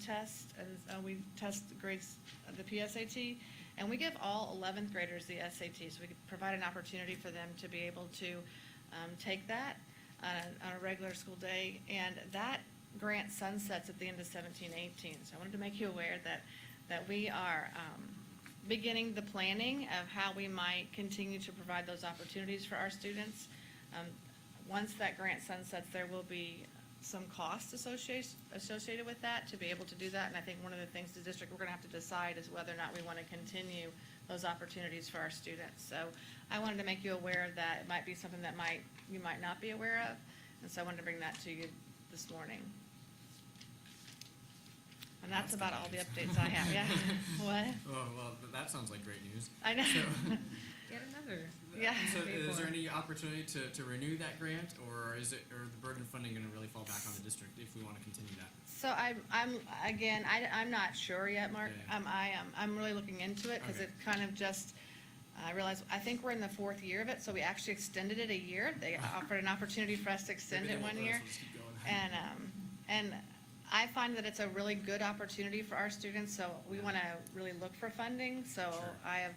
Test, and we test grades, the PSAT, and we give all 11th graders the SAT, so we could provide an opportunity for them to be able to take that on a regular school day, and that grant sunsets at the end of 17-18. So I wanted to make you aware that we are beginning the planning of how we might continue to provide those opportunities for our students. Once that grant sunsets, there will be some costs associated with that to be able to do that. And I think one of the things the district, we're going to have to decide is whether or not we want to continue those opportunities for our students. So I wanted to make you aware that it might be something that you might not be aware of. And so I wanted to bring that to you this morning. And that's about all the updates I have. Yeah. What? Well, that sounds like great news. I know. Get another. Yeah. So is there any opportunity to renew that grant, or is the burden of funding going to really fall back on the district if we want to continue that? So I'm not sure yet, Mark. Yeah. I'm really looking into it because Okay. it kind of just, I realized, I think we're in the 4th year of it, so we actually extended it a year. They offered an opportunity for us to extend Maybe it they won't 1 let year. us, we'll just keep going. And I find that it's a really good opportunity for our students, so we want to really look for funding. So Sure. I have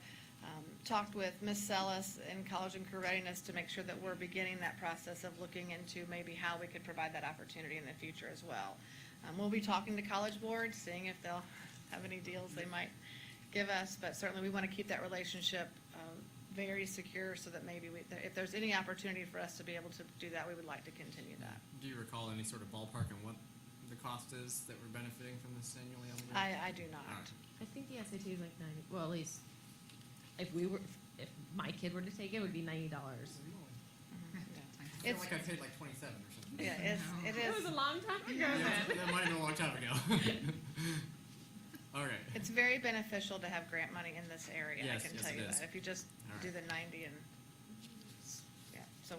talked with Ms. Sellis in College and Career Readiness to make sure that we're beginning that process of looking into maybe how we could provide that opportunity in the future as well. We'll be talking to College Board, seeing if they'll have any deals they might give us, but certainly we want to keep that relationship very secure so that maybe if there's any opportunity for us to be able to do that, we would like to continue that. Do you recall any sort of ballpark on what the cost is that we're benefiting from this annually on the grant? I do not. All right. I think the SAT is like 90, well, at least, if my kid were to take it, it would be $90. I feel It's, like I paid like 27 or something. yeah, it It was is. a long time ago Yeah, then. that might have been a long time ago. All right. It's very beneficial to have grant money in this area, I Yes, can yes, tell it you is. that. If you just All do right. the 90 and, yeah, so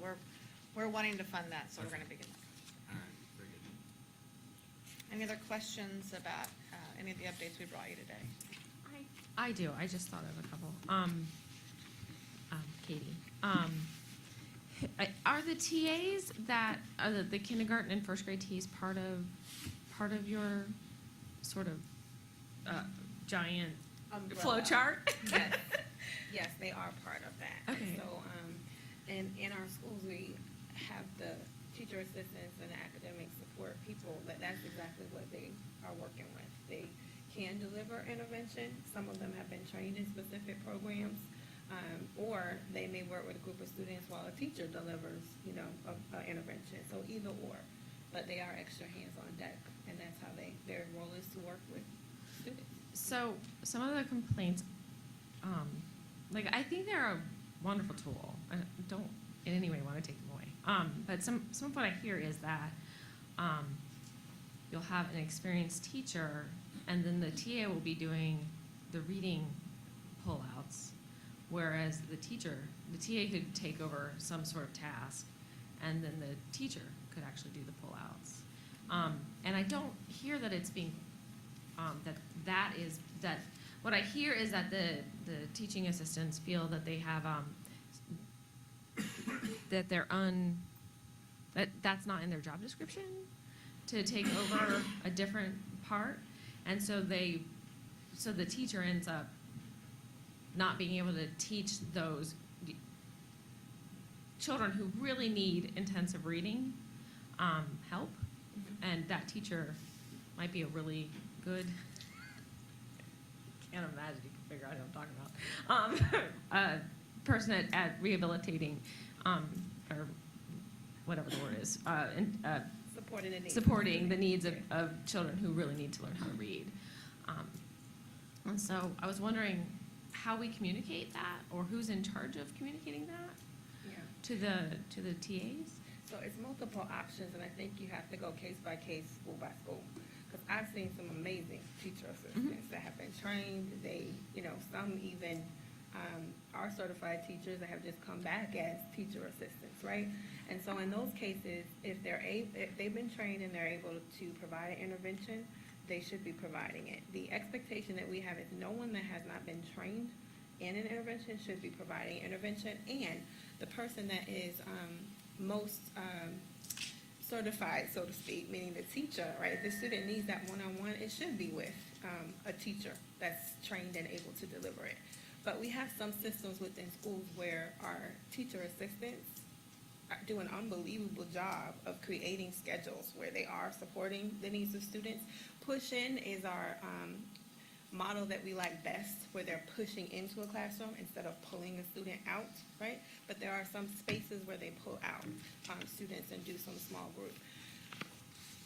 we're wanting to fund that, so we're Okay. gonna begin. All right. Very good. Any other questions about any of the updates we brought you today? I do, I just thought of a couple. Katie, are the TAs that, are the kindergarten and first grade TAs part of your sort of giant flow Umbrella. chart? Yes, yes, they are part of that. Okay. So, in our schools, we have the teacher assistants and academic support people, that's exactly what they are working with. They can deliver intervention. Some of them have been trained in specific programs, or they may work with a group of students while a teacher delivers, a intervention. So either or, but they are extra hands on deck, and that's how their role is to work with students. So some of the complaints, I think they're a wonderful tool. I don't in any way want to take them away. But some of what I hear is that you'll have an experienced teacher, and then the TA will be doing the reading pullouts, whereas the TA could take over some sort of task, and then the teacher could actually do the pullouts. And I don't hear that it's being what I hear is that the teaching assistants feel that they have that's not in their job description to take over a different part, and so the teacher ends up not being able to teach those children who really need intensive reading help, and that teacher might be a really good, can't imagine you can figure out what I'm talking about, person at rehabilitating, or whatever the word is, supporting the needs of children who really need to learn how to read. And so I was wondering how we communicate that, or who's in charge of communicating that Yeah. to the TAs? So it's multiple options, and I think you have to go case by case, school by school. because I've seen some amazing teacher assistants that have been trained. They, some even are certified teachers that have just come back as teacher assistants, right? And so in those cases, if they've been trained and they're able to provide an intervention, they should be providing it. The expectation that we have is no one that has not been trained in an intervention should be providing intervention, and the person that is most certified, so to speak, meaning the teacher, right? If the student needs that one-on-one, it should be with a teacher that's trained and able to deliver it. But we have some systems within schools where our teacher assistants do an unbelievable job of creating schedules where they are supporting the needs of students. Push-in is our model that we like best, where they're pushing into a classroom instead of pulling a student out, right? But there are some spaces where they pull out students and do some small group.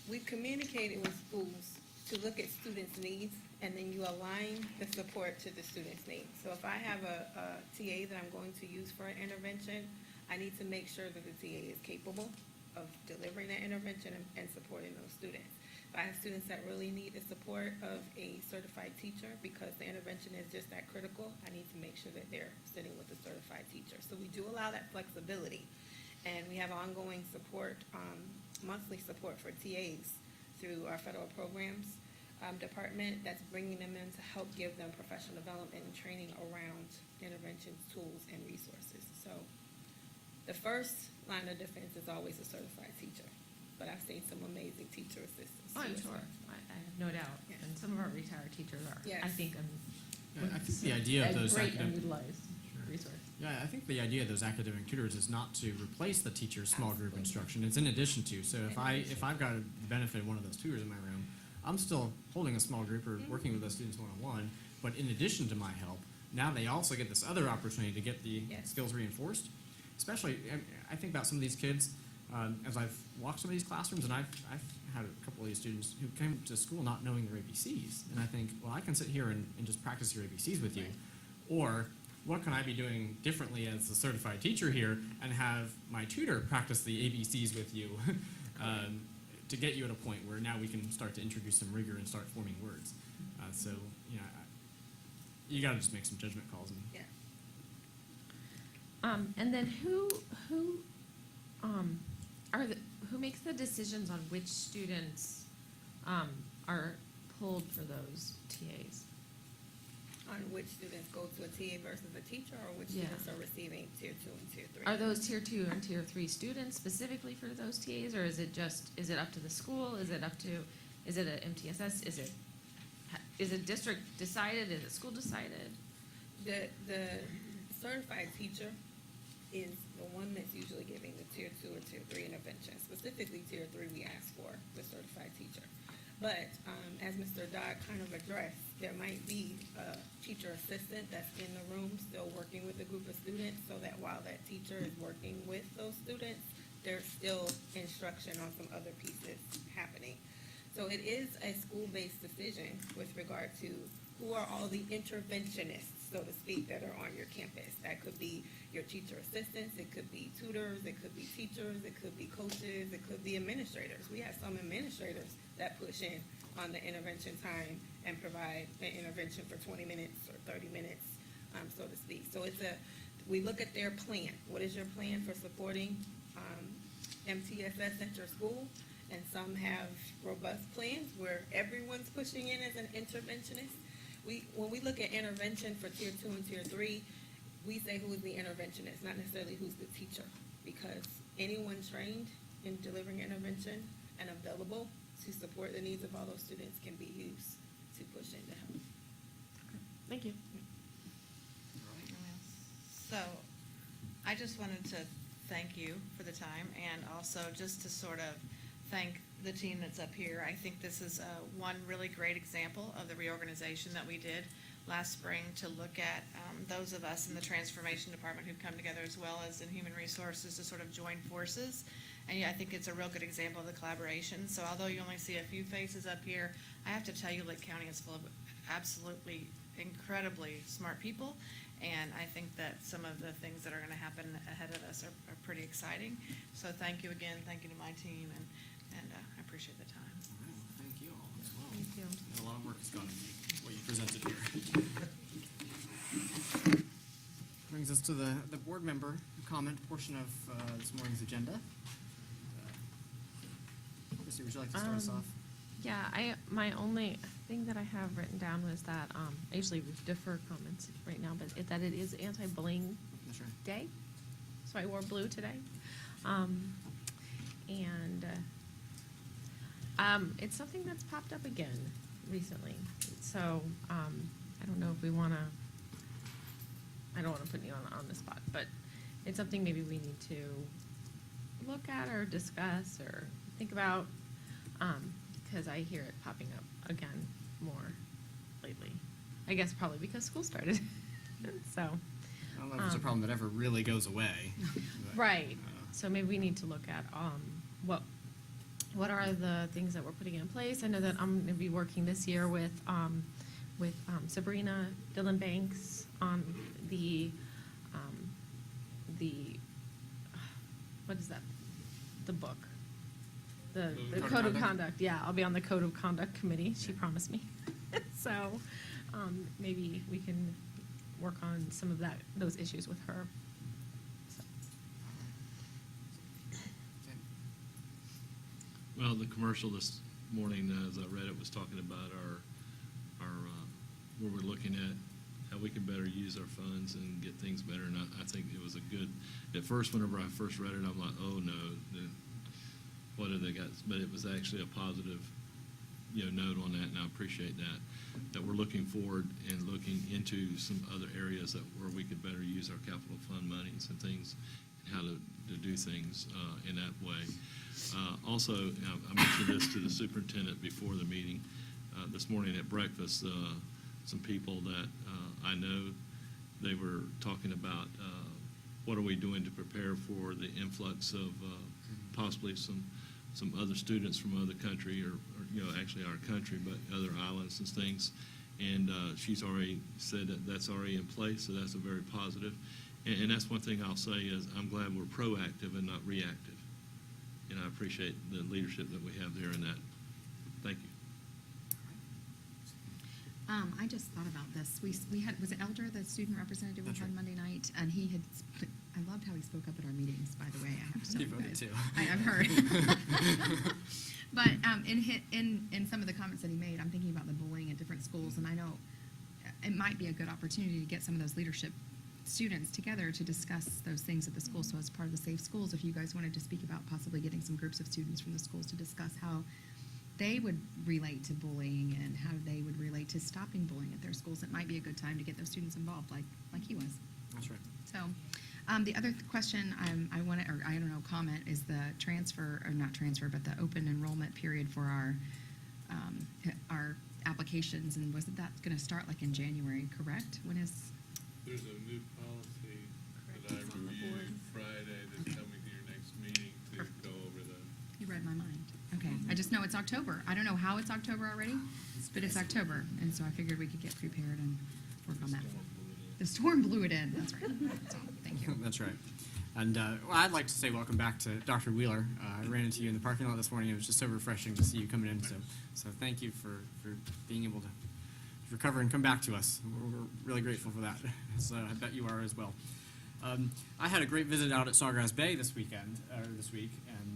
We've communicated with schools to look at students' needs, and then you align the support to the student's needs. So if I have a TA that I'm going to use for an intervention, I need to make sure that the TA is capable of delivering that intervention and supporting those students. If I have students that really need the support of a certified teacher because the intervention is just that critical, I need to make sure that they're sitting with a certified teacher. So we do allow that flexibility. And we have ongoing support, monthly support for TAs through our federal programs department that's bringing them in to help give them professional development and training around interventions, tools, and resources. So the first line of defense is always a certified teacher, but I've seen some amazing teacher assistants. Oh, I'm too as sure. well. I have no doubt. Yes. And some of our retired teachers are. Yes. I think, Yeah, I think the idea of those great academic, unutilized resource. yeah, I think the idea of those academic tutors is not to replace the teacher's small group instruction. It's in addition to. So if I've got the benefit of one of those tutors in my room, I'm still holding a small group or working with those students one-on-one. But in addition to my help, now they also get this other opportunity to get the Yes. skills reinforced. Especially, I think about some of these kids as I've walked some of these classrooms, and I've had a couple of these students who came to school not knowing their ABCs, and I think, well, I can sit here and just practice your ABCs with you, or what can I be doing differently as a certified teacher here and have my tutor practice the ABCs with you to get you at a point where now we can start to introduce some rigor and start forming words. So, you got to just make some judgment calls. And Yeah. And then who makes the decisions on which students are pulled for those TAs? On which students go to a TA versus a teacher, or which Yeah. students are receiving tier 2 and tier 3? Are those tier 2 and tier 3 students specifically for those TAs, or is it up to the school? Is it an MTSS? Is it district decided? Is it school decided? The certified teacher is the one that's usually giving the tier 2 or tier 3 intervention. Specifically tier 3, we ask for the certified teacher. But as Mr. Dodd kind of addressed, there might be a teacher assistant that's in the room still working with a group of students, so that while that teacher is working with those students, there's still instruction on some other pieces happening. So it is a school-based decision with regard to who are all the interventionists, so to speak, that are on your campus. That could be your teacher assistants, it could be tutors, it could be teachers, it could be coaches, it could be administrators. We have some administrators that push in on the intervention time and provide an intervention for 20 minutes or 30 minutes, so to speak. So we look at their plan. What is your plan for supporting MTSS at your school? And some have robust plans where everyone's pushing in as an interventionist. When we look at intervention for tier 2 and tier 3, we say who is the interventionist, not necessarily who's the teacher, because anyone trained in delivering intervention and available to support the needs of all those students can be used to push in to help. Thank you. So, I just wanted to thank you for the time, and also just to sort of thank the team that's up here. I think this is one really great example of the reorganization that we did last spring to look at those of us in the transformation department who've come together, as well as in human resources, to sort of join forces. And yeah, I think it's a real good example of the collaboration. So although you only see a few faces up here, I have to tell you, Lake County is full of absolutely incredibly smart people. And I think that some of the things that are gonna happen ahead of us are pretty exciting. So thank you again, thank you to my team, and I appreciate the time. all right, well, thank you all as well. Thank you. A lot of work has gone into what you presented here. Brings us to the board member comment portion of this morning's agenda. Christy, would you like to start us off? Yeah, my only thing that I have written down was that, I usually defer comments right now, but that it is anti-bullying That's right. day, so I wore blue today. It's something that's popped up again recently, so, I don't know if we wanna, I don't wanna put you on the spot, but it's something maybe we need to look at or discuss or think about, because I hear it popping up again more lately. I guess probably because school started, so. I don't know if it's a problem that ever really goes away. but, Right, uh, so maybe we need to look at, what are the things that we're putting in place? I know that I'm gonna be working this year with Sabrina Dillon Banks on the, what is that? The book? The Code of Conduct, yeah, I'll be on the Code of Conduct Committee, she promised me. So, maybe we can work on some of those issues with her. So. Well, the commercial this morning, as I read it, was talking about our where we're looking at how we can better use our funds and get things better. And I think it was a good, at first, whenever I first read it, I'm like, oh no, what have they got? But it was actually a positive, note on that, and I appreciate that we're looking forward and looking into some other areas where we could better use our capital fund monies and things, and how to do things in that way. Also, I mentioned this to the superintendent before the meeting this morning at breakfast. Some people that I know, they were talking about what are we doing to prepare for the influx of possibly some other students from other country or actually our country, but other islands and things. And she's already said that that's already in place, so that's a very positive. And that's one thing I'll say is I'm glad we're proactive and not reactive. And I appreciate the leadership that we have there in that. Thank you. I just thought about this. We had, was it Elder, the student representative, That's on right. Monday night, and he had, I loved how he spoke up at our meetings, by the way. I have to tell He you voted guys. too. I've heard. But in some of the comments that he made, I'm thinking about the bullying at different schools, and I know it might be a good opportunity to get some of those leadership students together to discuss those things at the school. So as part of the Safe Schools, if you guys wanted to speak about possibly getting some groups of students from the schools to discuss how they would relate to bullying and how they would relate to stopping bullying at their schools, it might be a good time to get those students involved, like he was. That's right. So, the other question I want to, or I don't know, comment is the transfer, or not transfer, but the open enrollment period for our applications. And wasn't that going to start like in January, correct? When is? There's a new policy that I It's on the board. reviewed Friday that's coming to your next meeting to go over the. You read my mind. Okay, I just know it's October. I don't know how it's October already, but it's October, and so I figured we could get prepared and work on that. The storm blew it in, that's right. So, thank you. That's right. And well, I'd like to say welcome back to Dr. Wheeler. I ran into you in the parking lot this morning. It was just so refreshing to see you coming in. So thank you for being able to recover and come back to us. We're really grateful for that. So I bet you are as well. I had a great visit out at Sawgrass Bay this week, and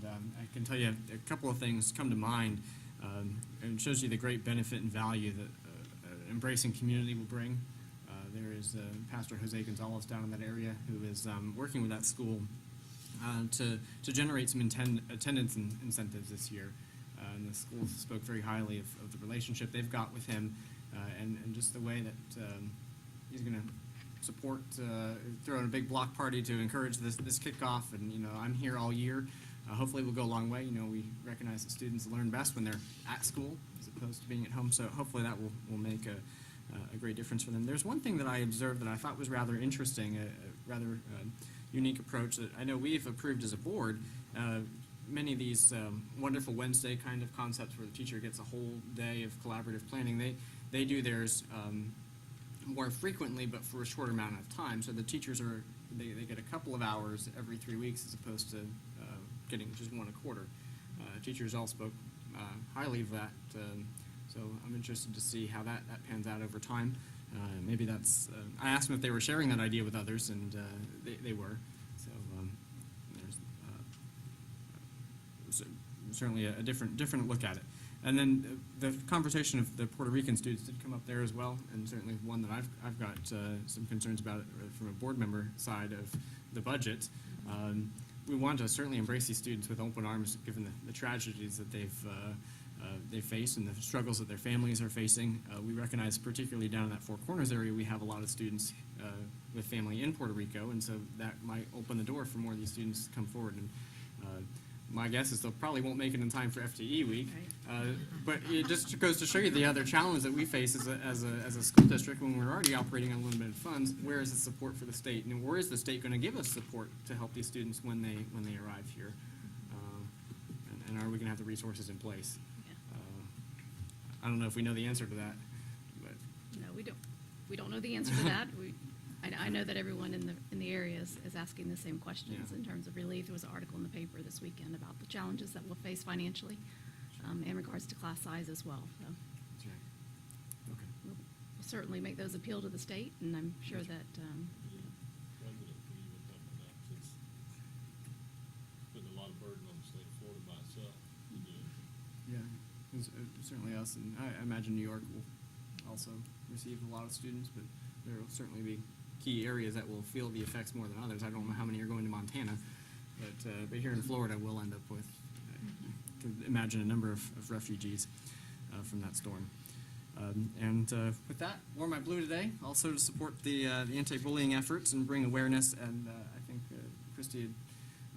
I can tell you a couple of things come to mind. And it shows you the great benefit and value that embracing community will bring. There is Pastor Jose Gonzalez down in that area who is working with that school to generate some attendance incentives this year. And the school spoke very highly of the relationship they've got with him and just the way that he's going to support, throw in a big block party to encourage this kickoff. And, I'm here all year. Hopefully we'll go a long way. We recognize that students learn best when they're at school as opposed to being at home. So hopefully that will make a great difference for them. There's one thing that I observed that I thought was rather interesting, a rather unique approach that I know we've approved as a board. Many of these wonderful Wednesday kind of concepts where the teacher gets a whole day of collaborative planning, they do theirs more frequently but for a shorter amount of time. So the teachers they get a couple of hours every 3 weeks as opposed to getting just one a quarter. Teachers all spoke highly of that. So So I'm interested to see how that pans out over time. Maybe that's, I asked them if they were sharing that idea with others, and they were. So there's certainly a different look at it. And then the conversation of the Puerto Rican students did come up there as well, and certainly one that I've got some concerns about from a board member side of the budget. We want to certainly embrace these students with open arms, given the tragedies that they face and the struggles that their families are facing. We recognize, particularly down in that Four Corners area, we have a lot of students with family in Puerto Rico, and so that might open the door for more of these students to come forward. And my guess is they probably won't make it in time for FTE week, but it just goes to show you the other challenge that we face as a school district when we're already operating on limited funds. Where is the support for the state, and where is the state going to give us support to help these students when they arrive here? And are we going to have the resources in place? I don't know if we know the answer to that, but No, we don't. We don't know the answer to that. I know that everyone in the area is asking the same questions Yeah. in terms of relief. There was an article in the paper this weekend about the challenges that we'll face financially in regards to class size as well. So that's right. Okay. we'll certainly make those appeal to the state, and I'm sure that, President, can you even help with that, since putting a lot of burden on the state of Florida by itself to do it? Yeah, it's, certainly us, and I imagine New York will also receive a lot of students, but there will certainly be key areas that will feel the effects more than others. I don't know how many are going to Montana, but here in Florida, we'll end up with, could imagine a number of refugees from that storm. With that, wore my blue today, also to support the anti-bullying efforts and bring awareness, and I think Christy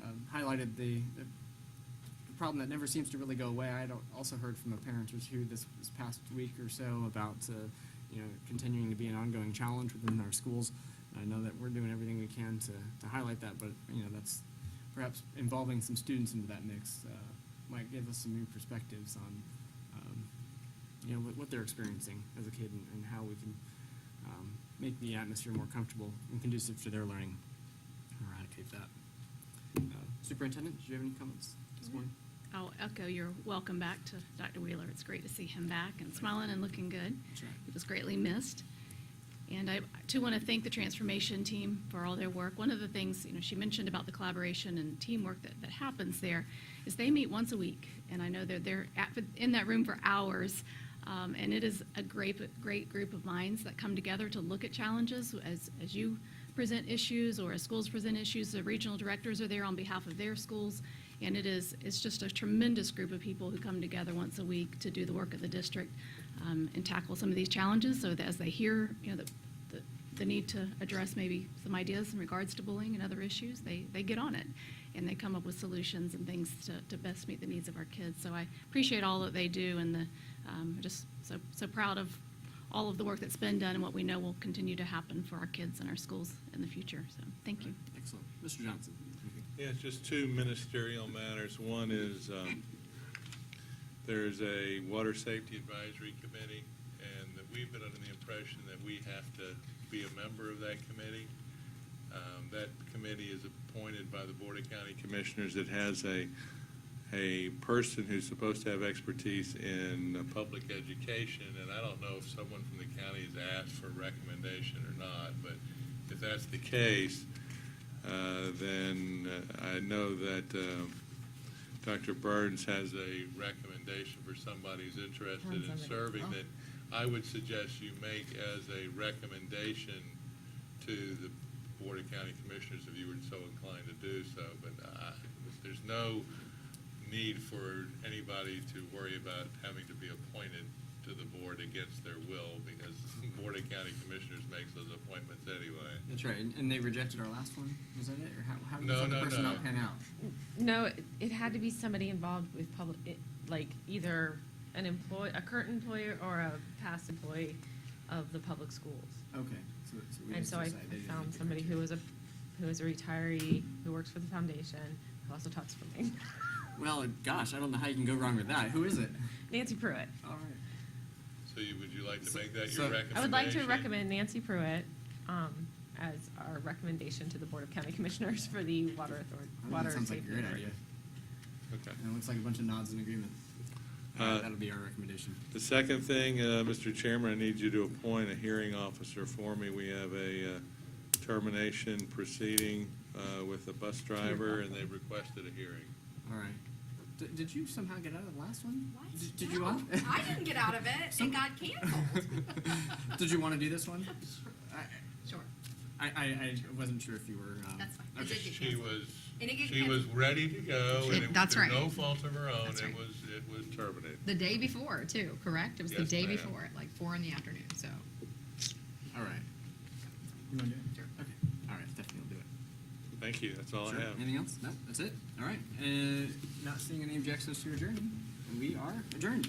had highlighted the problem that never seems to really go away. I also heard from a parent or two this past week or so about continuing to be an ongoing challenge within our schools. I know that we're doing everything we can to highlight that, but that's perhaps involving some students into that mix might give us some new perspectives on what they're experiencing as a kid, and how we can make the atmosphere more comfortable and conducive to their learning. Eradicate that. Superintendent, did you have any comments this morning? I'll echo your welcome back to Dr. Wheeler. It's great to see him back and smiling and looking good. That's right. He was greatly missed. And I, too, want to thank the transformation team for all their work. One of the things, she mentioned about the collaboration and teamwork that happens there is they meet once a week. And I know they're in that room for hours. And it is a great group of minds that come together to look at challenges as you present issues or as schools present issues. The regional directors are there on behalf of their schools. And it's just a tremendous group of people who come together once a week to do the work of the district and tackle some of these challenges, so that as they hear the need to address maybe some ideas in regards to bullying and other issues, they get on it and they come up with solutions and things to best meet the needs of our kids. So I appreciate all that they do, and just so proud of all of the work that's been done and what we know will continue to happen for our kids and our schools in the future. So thank you. Excellent. Mr. Johnson. Yeah, it's just two ministerial matters. One is, there's a Water Safety Advisory Committee, and that we've been under the impression that we have to be a member of that committee. That committee is appointed by the Board of County Commissioners. It has a person who's supposed to have expertise in public education, and I don't know if someone from the county has asked for a recommendation or not, but if that's the case, then I know that Dr. Burns has a recommendation for somebody who's interested in serving that I would suggest you make as a recommendation to the Board of County Commissioners if you were so inclined to do so. But there's no need for anybody to worry about having to be appointed to the board against their will, because the Board of County Commissioners makes those appointments anyway. That's right, and they rejected our last one. Was that it, or how did No, the no, person no. not pan out? No, it had to be somebody involved with like either a current employer or a past employee of the public schools. Okay, so we And just so I decided they didn't found need to somebody pick who was a retiree, who works for the foundation, who also taught swimming. Well, gosh, I don't know how you can go wrong with that. Who is it? Nancy Pruitt. All right. So would you like to make that So- your recommendation? I would like to recommend Nancy Pruitt as our recommendation to the Board of County Commissioners for the Water Authority. I think that sounds like a great idea. Okay. And it looks like a bunch of nods in agreement. That'll be our recommendation. The second thing, Mr. Chairman, I need you to appoint a hearing officer for me. We have a termination proceeding with a bus driver, and they requested a hearing. All right. Did you somehow get out of the last one? What? Did you No, want? I didn't get out of it. It got canceled. Did you want to do this one? Sure. I wasn't sure if you were. That's fine. It Okay. did get She canceled. was, And it get she was ready to go, and it That's through right. no fault of her own, That's right. it was terminated. The day before, too, correct? It was the Yes, day ma'am. before, at like 4 in the afternoon, so. All right. You want to do it? Sure. Okay. All right. Stephanie will do it. Thank you, that's all I Sure. have. Anything else? No, that's it. All right. Not seeing any objections to adjourning, we are adjourned.